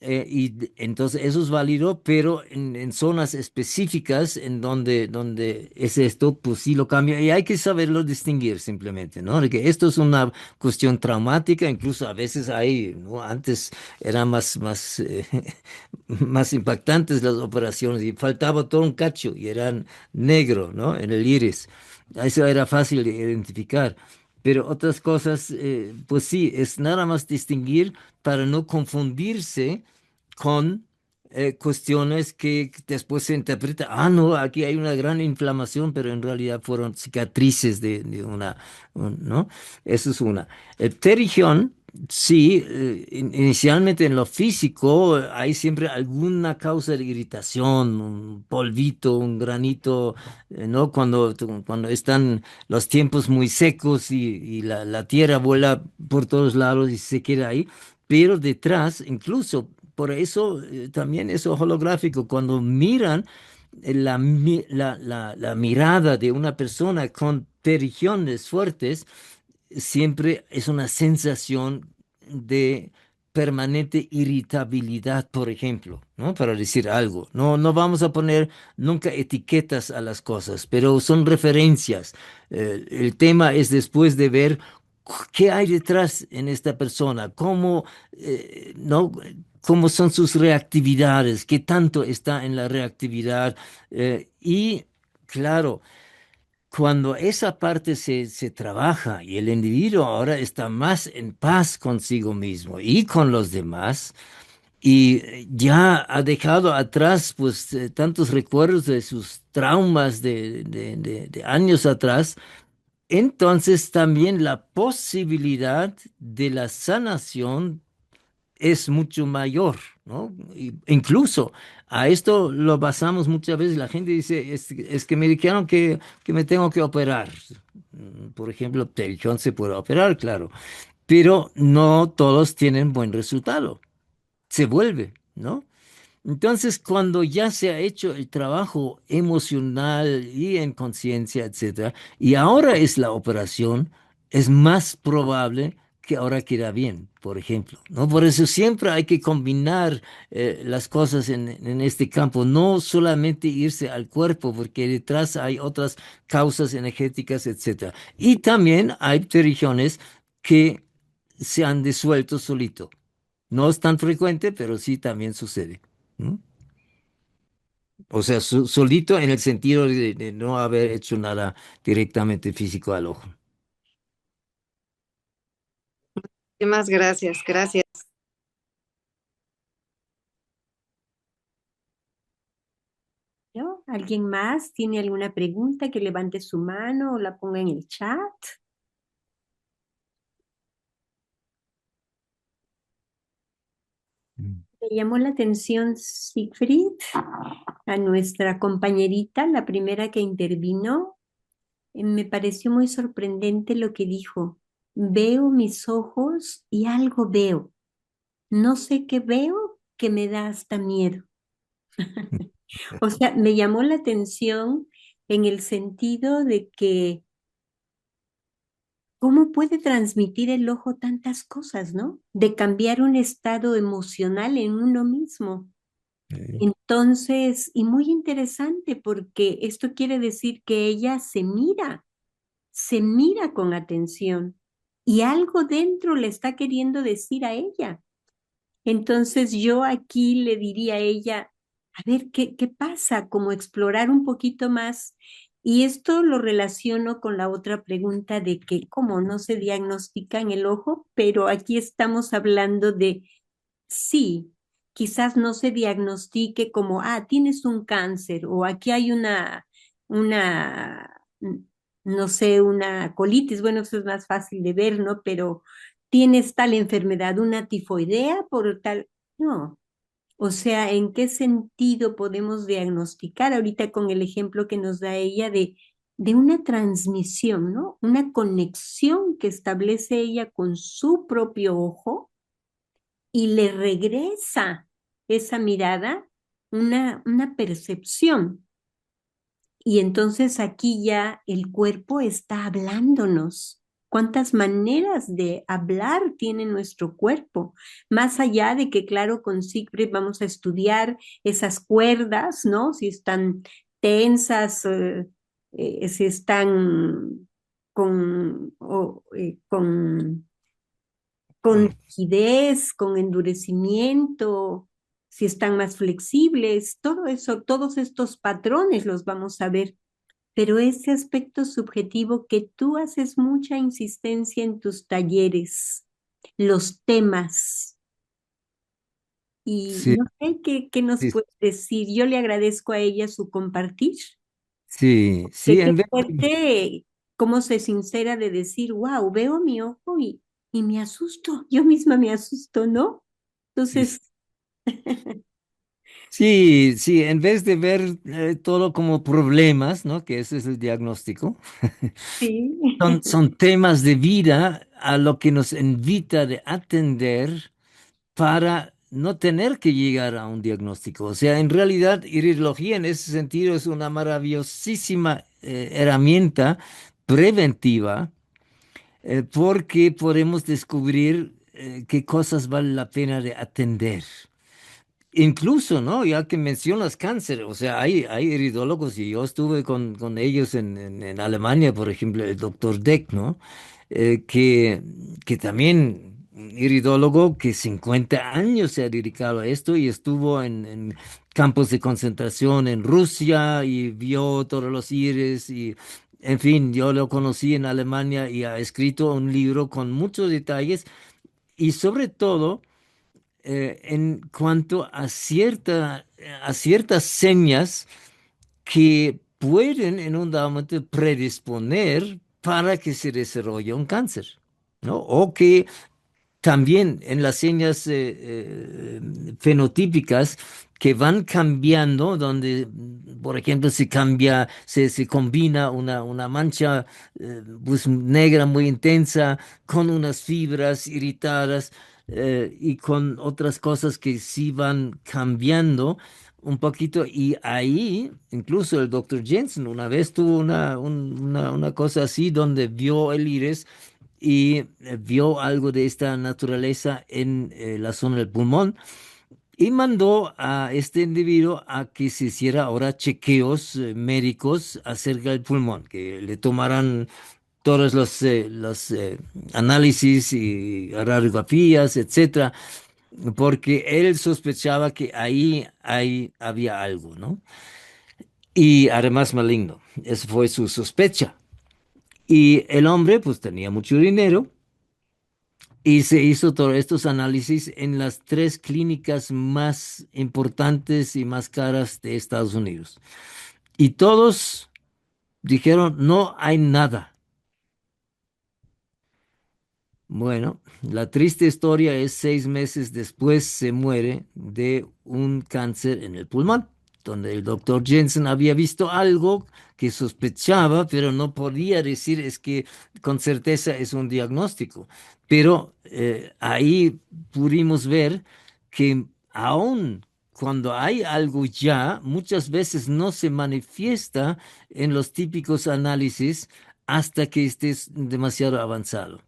entonces eso es válido, pero en zonas específicas en donde es esto, pues sí lo cambia y hay que saberlo distinguir simplemente, ¿no? Porque esto es una cuestión traumática, incluso a veces hay, ¿no? Antes eran más impactantes las operaciones y faltaba todo un cacho y eran negro, ¿no? En el iris. Eso era fácil de identificar. Pero otras cosas, pues sí, es nada más distinguir para no confundirse con cuestiones que después se interpreta, no, aquí hay una gran inflamación, pero en realidad fueron cicatrices de ¿no? Eso es una. El pterigión, sí, inicialmente en lo físico hay siempre alguna causa de irritación, un polvito, un granito, ¿no? Cuando están los tiempos muy secos y la tierra vuela por todos lados y se queda ahí, pero detrás, incluso por eso también es holográfico, cuando miran la mirada de una persona con perigiones fuertes, siempre es una sensación de permanente irritabilidad, por ejemplo, ¿no? Para decir algo. No, no vamos a poner nunca etiquetas a las cosas, pero son referencias. El tema es después de ver qué hay detrás en esta persona, ¿no? Cómo son sus reactividades, qué tanto está en la reactividad. Y claro, cuando esa parte se trabaja y el individuo ahora está más en paz consigo mismo y con los demás, y ya ha dejado atrás pues tantos recuerdos de sus traumas de años atrás, entonces también la posibilidad de la sanación es mucho mayor, ¿no? Incluso a esto lo basamos muchas veces, la gente dice, es que me dijeron que me tengo que operar. Por ejemplo, Telchón se puede operar, claro, pero no todos tienen buen resultado. Se vuelve, ¿no? Entonces, cuando ya se ha hecho el trabajo emocional y en conciencia, etcétera, y ahora es la operación, es más probable que ahora queda bien, por ejemplo, ¿no? Por eso siempre hay que combinar las cosas en este campo, no solamente irse al cuerpo, porque detrás hay otras causas energéticas, etcétera. Y también hay religiones que se han disuelto solito. No es tan frecuente, pero sí también sucede. ¿No? O sea, solito en el sentido de no haber hecho nada directamente físico al ojo. Muchísimas gracias, gracias. ¿No? ¿Alguien más tiene alguna pregunta que levante su mano o la ponga en el chat? Mm. Me llamó la atención Siegfried, a nuestra compañerita, la primera que intervino. Me pareció muy sorprendente lo que dijo. Veo mis ojos y algo veo. No sé qué veo que me da hasta miedo. O sea, me llamó la atención en el sentido de que cómo puede transmitir el ojo tantas cosas, ¿no? De cambiar un estado emocional en uno mismo. Sí, Entonces, y muy interesante porque esto quiere decir que ella se mira con atención y algo dentro le está queriendo decir a ella. Entonces yo aquí le diría a ella, a ver, ¿qué pasa? Como explorar un poquito más. Y esto lo relaciono con la otra pregunta de que cómo no se diagnostica en el ojo, pero aquí estamos hablando de sí, quizás no se diagnostique como, ah, tienes un cáncer o aquí hay una, no sé, una colitis. Bueno, eso es más fácil de ver, ¿no? Pero tienes tal enfermedad, una tifoidea por tal, no. O sea, ¿en qué sentido podemos diagnosticar ahorita con el ejemplo que nos da ella de una transmisión, ¿no? Una conexión que establece ella con su propio ojo y le regresa esa mirada una percepción. Y entonces aquí ya el cuerpo está hablándonos. ¿Cuántas maneras de hablar tiene nuestro cuerpo? Más allá de que, claro, con Siegfried vamos a estudiar esas cuerdas, ¿no? Si están tensas, si están con mm, rigidez, con endurecimiento, si están más flexibles, todo eso, todos estos patrones los vamos a ver. Pero ese aspecto subjetivo que tú haces mucha insistencia en tus talleres, los temas, y sí, no sé qué nos sí, puede decir. Yo le agradezco a ella su compartir, sí, sí, que qué en vez fuerte, cómo se sincera de decir, wow, veo mi ojo y me asusto, yo misma me asusto, ¿no? sí, Entonces, sí, sí, en vez de ver todo como problemas, ¿no? Que ese es el diagnóstico, sí, son temas de vida a lo que nos invita de atender para no tener que llegar a un diagnóstico. O sea, en realidad, iridología en ese sentido es una maravillosísima herramienta preventiva porque podemos descubrir qué cosas vale la pena de atender. Incluso, ¿no? Ya que mencionas cáncer, o sea, hay iridólogos y yo estuve con ellos en Alemania, por ejemplo, el doctor Deck, ¿no? Eh, que, que también, un iridólogo que 50 años se ha dedicado a esto y estuvo en campos de concentración en Rusia y vio todos los iris y, en fin, yo lo conocí en Alemania y ha escrito un libro con muchos detalles y sobre todo en cuanto a ciertas señas que pueden en un dado momento predisponer para que se desarrolle un cáncer, ¿no? O que también en las señas fenotípicas que van cambiando, donde, por ejemplo, se combina una mancha pues, negra muy intensa con unas fibras irritadas y con otras cosas que sí van cambiando un poquito. Y ahí, incluso el doctor Jensen una vez tuvo una cosa así donde vio el iris y vio algo de esta naturaleza en la zona del pulmón y mandó a este individuo a que se hiciera ahora chequeos médicos acerca del pulmón, que le tomaran todos los análisis y radiografías, etcétera, porque él sospechaba que ahí había algo, ¿no? Y además maligno. Esa fue su sospecha. Y el hombre, pues tenía mucho dinero y se hizo todos estos análisis en las tres clínicas más importantes y más caras de Estados Unidos. Y todos dijeron, no hay nada. Bueno, la triste historia es 6 meses después se muere de un cáncer en el pulmón, donde el doctor Jensen había visto algo que sospechaba, pero no podía decir es que con certeza es un diagnóstico. Pero ahí pudimos ver que aún cuando hay algo ya, muchas veces no se manifiesta en los típicos análisis hasta que estés demasiado avanzado.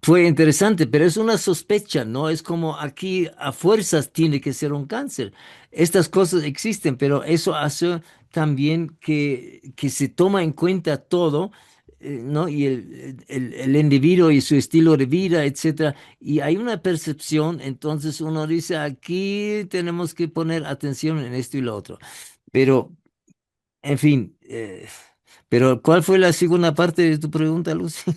Fue interesante, pero es una sospecha, ¿no? Es como aquí a fuerzas tiene que ser un cáncer. Estas cosas existen, pero eso hace también que se toma en cuenta todo, ¿no? Y el individuo y su estilo de vida, etcétera. Y hay una percepción, entonces uno dice, aquí tenemos que poner atención en esto y lo otro. Pero, en fin, pero ¿cuál fue la segunda parte de tu pregunta, Lucy?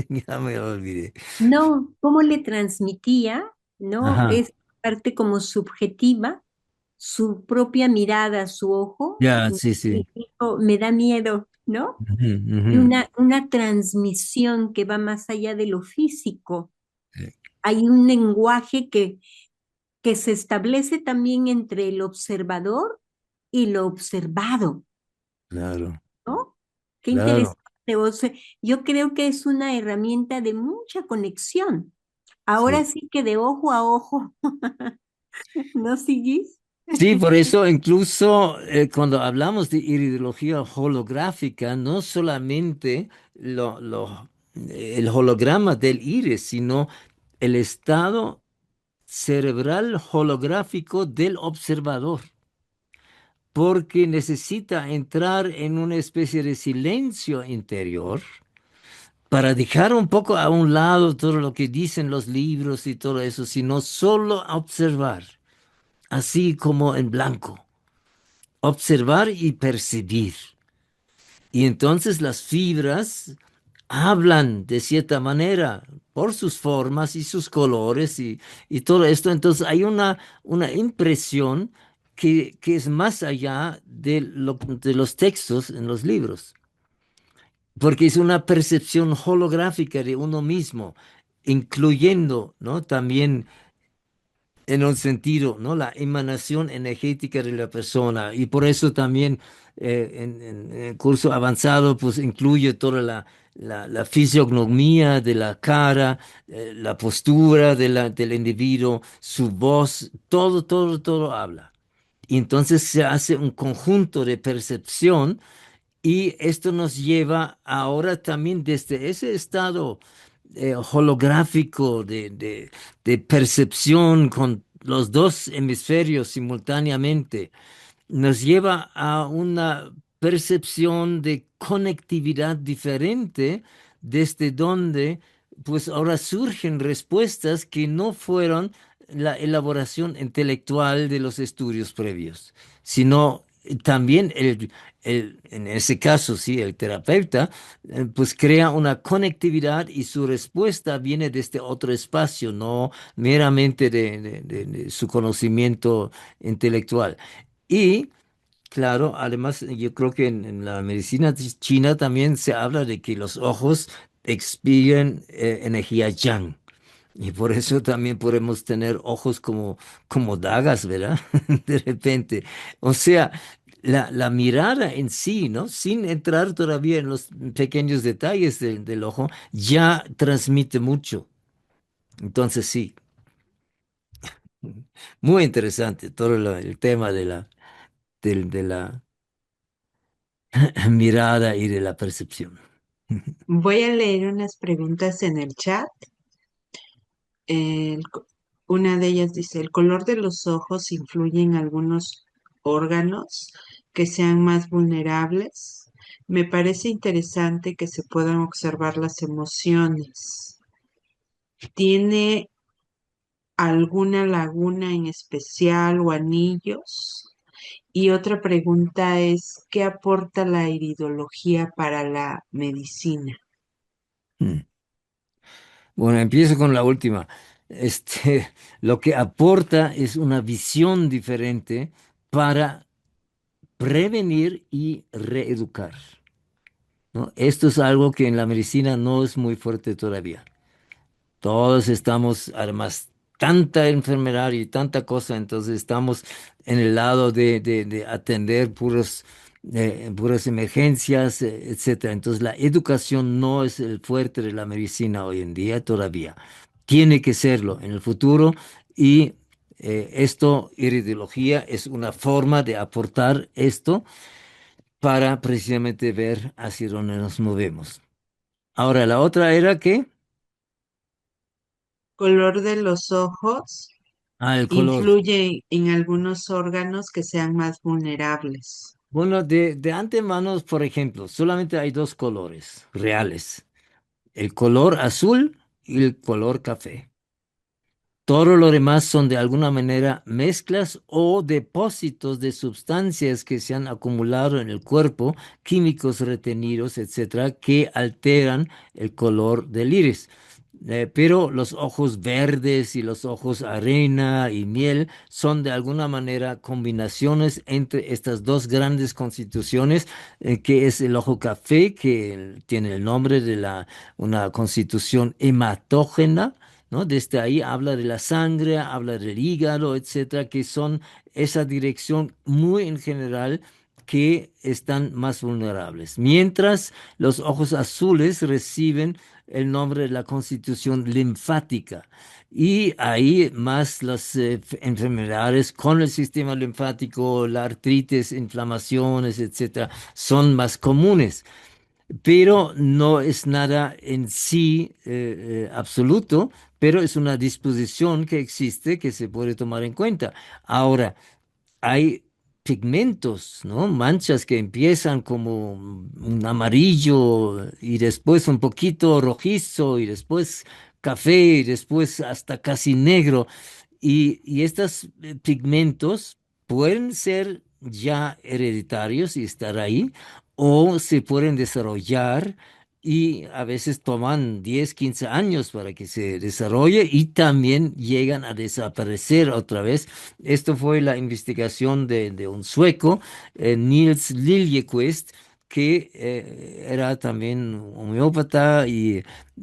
Ya me olvidé. No, cómo le transmitía, ¿no? Ajá. Es parte como subjetiva, su propia mirada, su ojo, Ya, sí, y sí. dijo, me da miedo, ¿no? Ujú, Y ujú. una transmisión que va más allá de lo físico. Sí, Hay un lenguaje que se establece también entre el observador y lo observado, claro, ¿no? Qué claro. interesante. O sea, yo creo que es una herramienta de mucha conexión. Sí. Ahora sí que de ojo a ojo, ¿no sigues? Sí, por eso incluso cuando hablamos de ideología holográfica, no solamente el holograma del iris, sino el estado cerebral holográfico del observador, porque necesita entrar en una especie de silencio interior para dejar un poco a un lado todo lo que dicen los libros y todo eso, sino solo observar, así como en blanco, observar y percibir. Y entonces las fibras hablan de cierta manera por sus formas y sus colores y todo esto. Entonces hay una impresión que es más allá de los textos en los libros. Porque es una percepción holográfica de uno mismo, incluyendo, ¿no? También en un sentido, ¿no? La emanación energética de la persona. Y por eso también en el curso avanzado, pues incluye toda la fisiognomía de la cara, la postura del individuo, su voz, todo habla. Y entonces se hace un conjunto de percepción y esto nos lleva ahora también desde ese estado holográfico de percepción con los dos hemisferios simultáneamente nos lleva a una percepción de conectividad diferente, desde donde pues ahora surgen respuestas que no fueron la elaboración intelectual de los estudios previos, sino también en ese caso, sí, el terapeuta, pues crea una conectividad y su respuesta viene de este otro espacio, no meramente de su conocimiento intelectual. Y claro, además yo creo que en la medicina china también se habla de que los ojos expiran energía yang. Y por eso también podemos tener ojos como dagas, ¿verdad? De repente. O sea, la mirada en sí, ¿no? Sin entrar todavía en los pequeños detalles del ojo, ya transmite mucho. Entonces sí, muy interesante todo el tema de la mirada y de la percepción. Voy a leer unas preguntas en el chat. El co- una de ellas dice, ¿el color de los ojos influye en algunos órganos que sean más vulnerables? Me parece interesante que se puedan observar las emociones. ¿Tiene alguna laguna en especial o anillos? Y otra pregunta es, ¿qué aporta la iridología para la medicina? Mm. Bueno, empiezo con la última. Este, lo que aporta es una visión diferente para prevenir y reeducar, ¿no? Esto es algo que en la medicina no es muy fuerte todavía. Todos estamos, además, tanta enfermedad y tanta cosa, entonces estamos en el lado de atender puras emergencias, etcétera. Entonces la educación no es el fuerte de la medicina hoy en día todavía. Tiene que serlo en el futuro y iridología, es una forma de aportar esto para precisamente ver hacia dónde nos movemos. Ahora, la otra era que, ¿Color de los ojos el color. influye en algunos órganos que sean más vulnerables? Bueno, de antemano, por ejemplo, solamente hay dos colores reales, el color azul y el color café. Todo lo demás son de alguna manera mezclas o depósitos de sustancias que se han acumulado en el cuerpo, químicos retenidos, etcétera, que alteran el color del iris. Pero los ojos verdes y los ojos arena y miel son de alguna manera combinaciones entre estas dos grandes constituciones, que es el ojo café, que tiene el nombre de una constitución hematógena, ¿no? Desde ahí habla de la sangre, habla del hígado, etcétera, que son esa dirección muy en general que están más vulnerables. Mientras los ojos azules reciben el nombre de la constitución linfática. Y ahí más las enfermedades con el sistema linfático, la artritis, inflamaciones, etcétera, son más comunes, pero no es nada en sí absoluto, pero es una disposición que existe que se puede tomar en cuenta. Ahora, hay pigmentos, ¿no? Manchas que empiezan como un amarillo y después un poquito rojizo y después café y después hasta casi negro. Y estos pigmentos pueden ser ya hereditarios y estar ahí, o se pueden desarrollar y a veces toman 10 15 años para que se desarrolle y también llegan a desaparecer otra vez. Esto fue la investigación de un sueco, Nils Liljequist, que era también homeópata y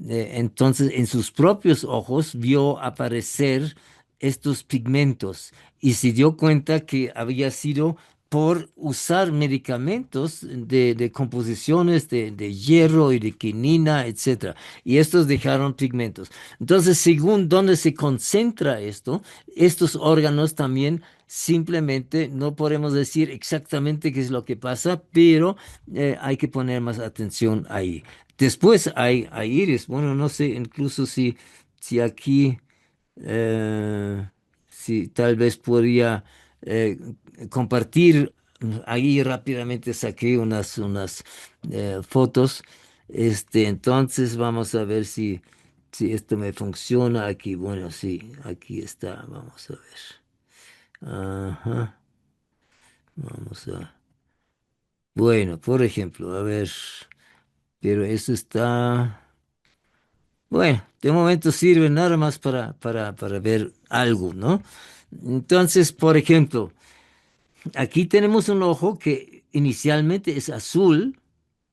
entonces en sus propios ojos vio aparecer estos pigmentos y se dio cuenta que había sido por usar medicamentos de composiciones de hierro y de quinina, etcétera. Y estos dejaron pigmentos. Entonces, según dónde se concentra esto, estos órganos también simplemente no podemos decir exactamente qué es lo que pasa, pero hay que poner más atención ahí. Después hay iris. Bueno, no sé, incluso si aquí, eh, si tal vez podría eh, compartir. Ahí rápidamente saqué unas fotos. Entonces vamos a ver si esto me funciona aquí. Bueno, sí, aquí está. Vamos a ver. Ajá. Vamos a. Bueno, por ejemplo, a ver. Pero eso está. Bueno, de momento sirve nada más para ver algo, ¿no? Entonces, por ejemplo, aquí tenemos un ojo que inicialmente es azul,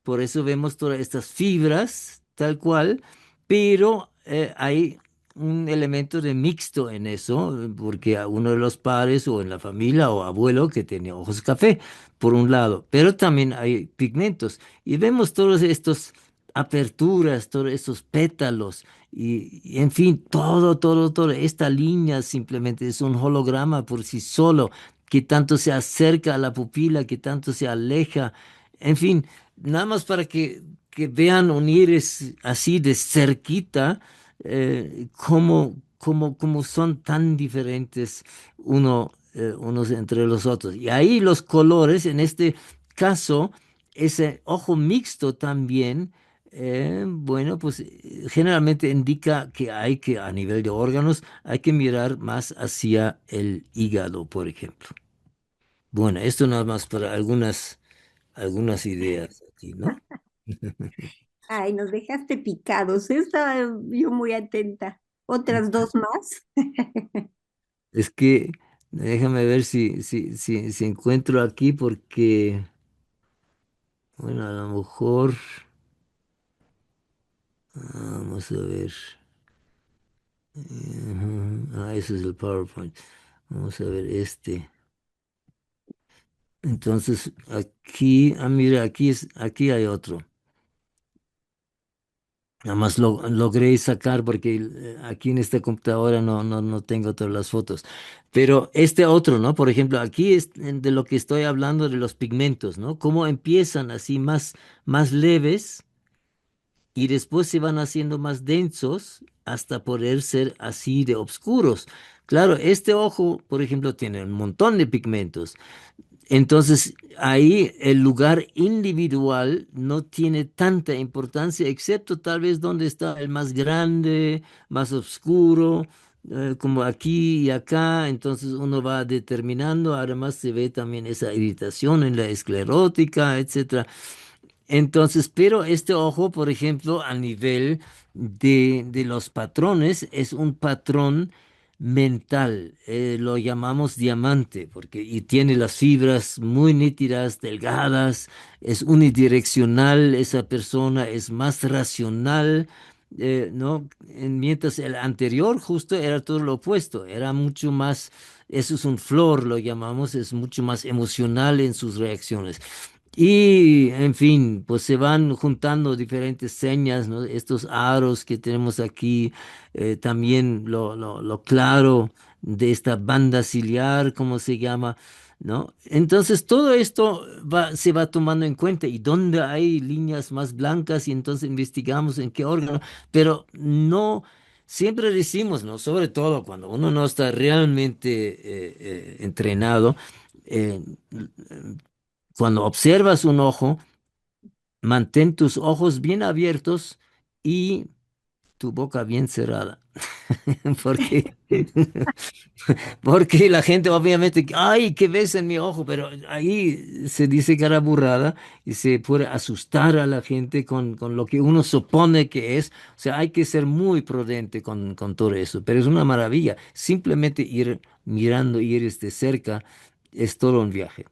por eso vemos todas estas fibras, tal cual, pero hay un elemento de mixto en eso, porque a uno de los padres o en la familia o abuelo que tenía ojos café, por un lado, pero también hay pigmentos y vemos todos estos aperturas, todos estos pétalos y en fin, todo, esta línea simplemente es un holograma por sí solo, que tanto se acerca a la pupila, que tanto se aleja, en fin, nada más para que vean unir así de cerquita, cómo son tan diferentes unos entre los otros. Y ahí los colores, en este caso, ese ojo mixto también, bueno, pues generalmente indica que hay que, a nivel de órganos, hay que mirar más hacia el hígado, por ejemplo. Bueno, esto nada más para algunas ideas aquí, ¿no? Ay, nos dejaste picados. Estaba yo muy atenta. Otras dos más. Es que déjame ver si encuentro aquí porque, bueno, a lo mejor, vamos a ver. Ese es el PowerPoint. Vamos a ver este. Entonces, aquí, mira, aquí hay otro. Nada más lo logré sacar porque aquí en esta computadora no tengo todas las fotos. Pero este otro, ¿no? Por ejemplo, aquí es de lo que estoy hablando de los pigmentos, ¿no? Cómo empiezan así más leves y después se van haciendo más densos hasta poder ser así de oscuros. Claro, este ojo, por ejemplo, tiene un montón de pigmentos. Entonces, ahí el lugar individual no tiene tanta importancia, excepto tal vez donde está el más grande, más oscuro, como aquí y acá. Entonces uno va determinando, además se ve también esa irritación en la esclerótica, etcétera. Entonces, pero este ojo, por ejemplo, a nivel de los patrones, es un patrón mental, lo llamamos diamante, porque y tiene las fibras muy nítidas, delgadas, es unidireccional, esa persona es más racional, ¿no? Mientras el anterior justo era todo lo opuesto, era mucho más, eso es un flor, lo llamamos, es mucho más emocional en sus reacciones. Y, en fin, pues se van juntando diferentes señas, ¿no? Estos aros que tenemos aquí, también lo claro de esta banda ciliar, ¿cómo se llama? ¿No? Entonces todo esto se va tomando en cuenta y donde hay líneas más blancas y entonces investigamos en qué órgano, pero no, siempre decimos, ¿no? Sobre todo cuando uno no está realmente entrenado. eh, Cuando observas un ojo, mantén tus ojos bien abiertos y tu boca bien cerrada. Porque, porque la gente obviamente, ay, ¿qué ves en mi ojo? Pero ahí se dice cara burrada y se puede asustar a la gente con lo que uno supone que es. O sea, hay que ser muy prudente con todo eso. Pero es una maravilla. Simplemente ir mirando, ir cerca, es todo un viaje.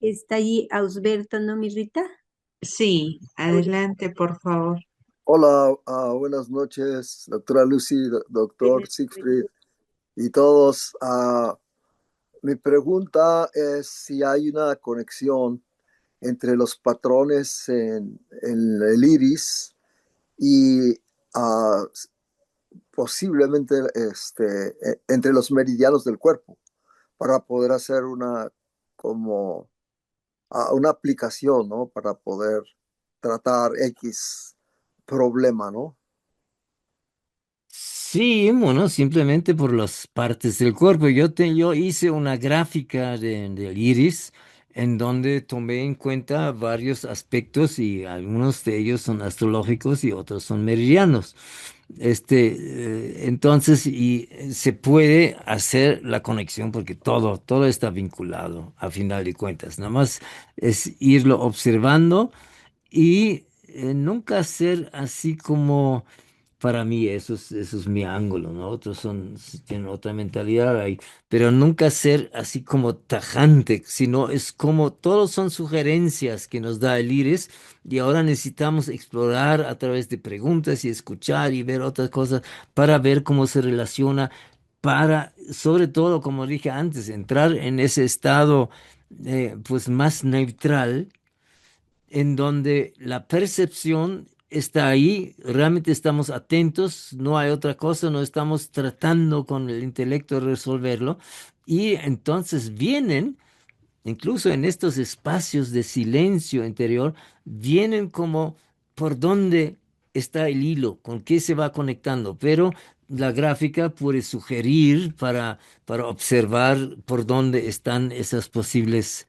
Está allí Ausberto, ¿no, mi Rita? Sí, adelante, por favor. Hola, buenas noches, doctora Lucy, doctor Siegfried y todos. Mi pregunta es si hay una conexión entre los patrones en el iris y posiblemente entre los meridianos del cuerpo para poder hacer como una aplicación, ¿no? Para poder tratar X problema, ¿no? Sí, bueno, simplemente por las partes del cuerpo. Yo hice una gráfica del iris en donde tomé en cuenta varios aspectos y algunos de ellos son astrológicos y otros son meridianos. Entonces, se puede hacer la conexión porque todo está vinculado a final de cuentas. Nada más es irlo observando y nunca ser así como para mí eso es mi ángulo, ¿no? Otros tienen otra mentalidad ahí, pero nunca ser así como tajante, sino es como todos son sugerencias que nos da el iris y ahora necesitamos explorar a través de preguntas y escuchar y ver otras cosas para ver cómo se relaciona, para, sobre todo, como dije antes, entrar en ese estado pues más neutral en donde la percepción está ahí, realmente estamos atentos, no hay otra cosa, no estamos tratando con el intelecto de resolverlo, y entonces vienen incluso en estos espacios de silencio interior, vienen como por dónde está el hilo, con qué se va conectando, pero la gráfica puede sugerir para observar por dónde están esas posibles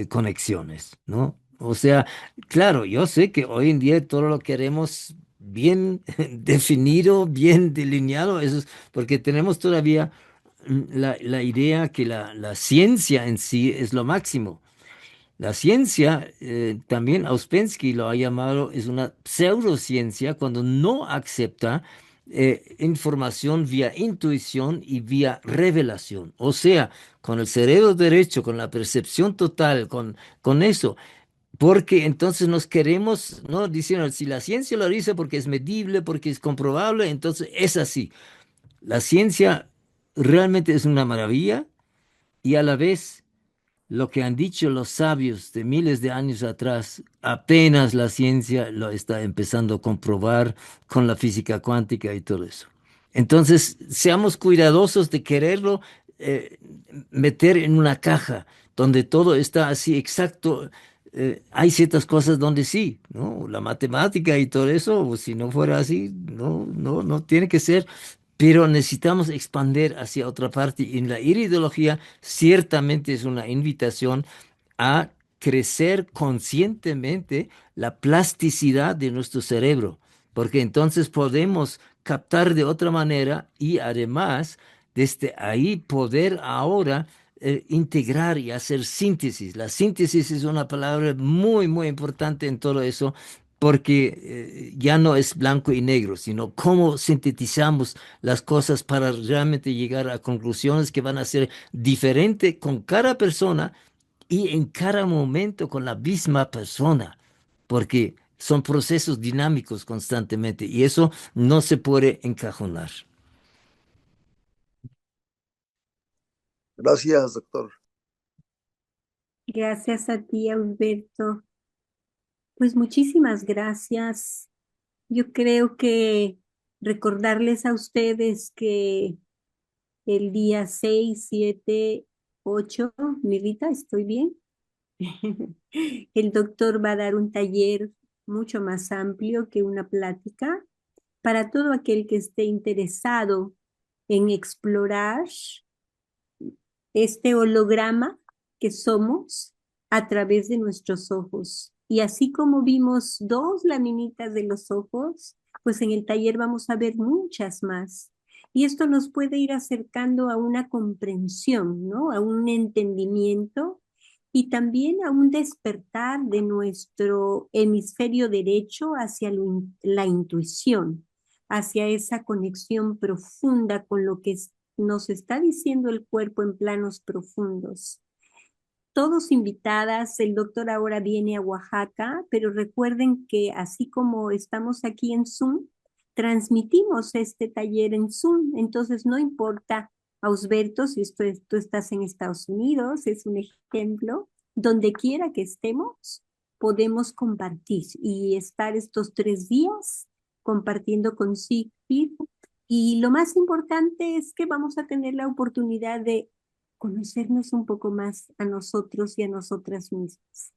conexiones, ¿no? O sea, claro, yo sé que hoy en día todo lo queremos bien definido, bien delineado, eso es porque tenemos todavía la idea que la ciencia en sí es lo máximo. La ciencia, también Ouspensky lo ha llamado, es una pseudociencia cuando no acepta información vía intuición y vía revelación. O sea, con el cerebro derecho, con la percepción total, con eso. Porque entonces nos queremos, ¿no? Diciendo, si la ciencia lo dice porque es medible, porque es comprobable, entonces es así. La ciencia realmente es una maravilla y a la vez lo que han dicho los sabios de miles de años atrás, apenas la ciencia lo está empezando a comprobar con la física cuántica y todo eso. Entonces, seamos cuidadosos de quererlo eh, meter en una caja donde todo está así exacto. Hay ciertas cosas donde sí, ¿no? La matemática y todo eso, o si no fuera así, no tiene que ser, pero necesitamos expandir hacia otra parte. Y en la iridología ciertamente es una invitación a crecer conscientemente la plasticidad de nuestro cerebro, porque entonces podemos captar de otra manera y además desde ahí poder ahora integrar y hacer síntesis. La síntesis es una palabra muy, muy importante en todo eso, porque ya no es blanco y negro, sino cómo sintetizamos las cosas para realmente llegar a conclusiones que van a ser diferentes con cada persona y en cada momento con la misma persona, porque son procesos dinámicos constantemente y eso no se puede encajonar. Gracias, doctor. Gracias a ti, Alberto. Pues muchísimas gracias. Yo creo que recordarles a ustedes que el día 6, 7, 8, Mirita, ¿estoy bien? El doctor va a dar un taller mucho más amplio que una plática para todo aquel que esté interesado en explorar este holograma que somos a través de nuestros ojos. Y así como vimos dos laminitas de los ojos, pues en el taller vamos a ver muchas más. Y esto nos puede ir acercando a una comprensión, ¿no? A un entendimiento y también a un despertar de nuestro hemisferio derecho hacia la intuición, hacia esa conexión profunda con lo que nos está diciendo el cuerpo en planos profundos. Todos invitadas, el doctor ahora viene a Oaxaca, pero recuerden que así como estamos aquí en Zoom, transmitimos este taller en Zoom, entonces no importa, Ausberto, si tú estás en Estados Unidos, es un ejemplo, donde quiera que estemos, podemos compartir y estar estos 3 días compartiendo con Sigrid. Y lo más importante es que vamos a tener la oportunidad de conocernos un poco más a nosotros y a nosotras mismas.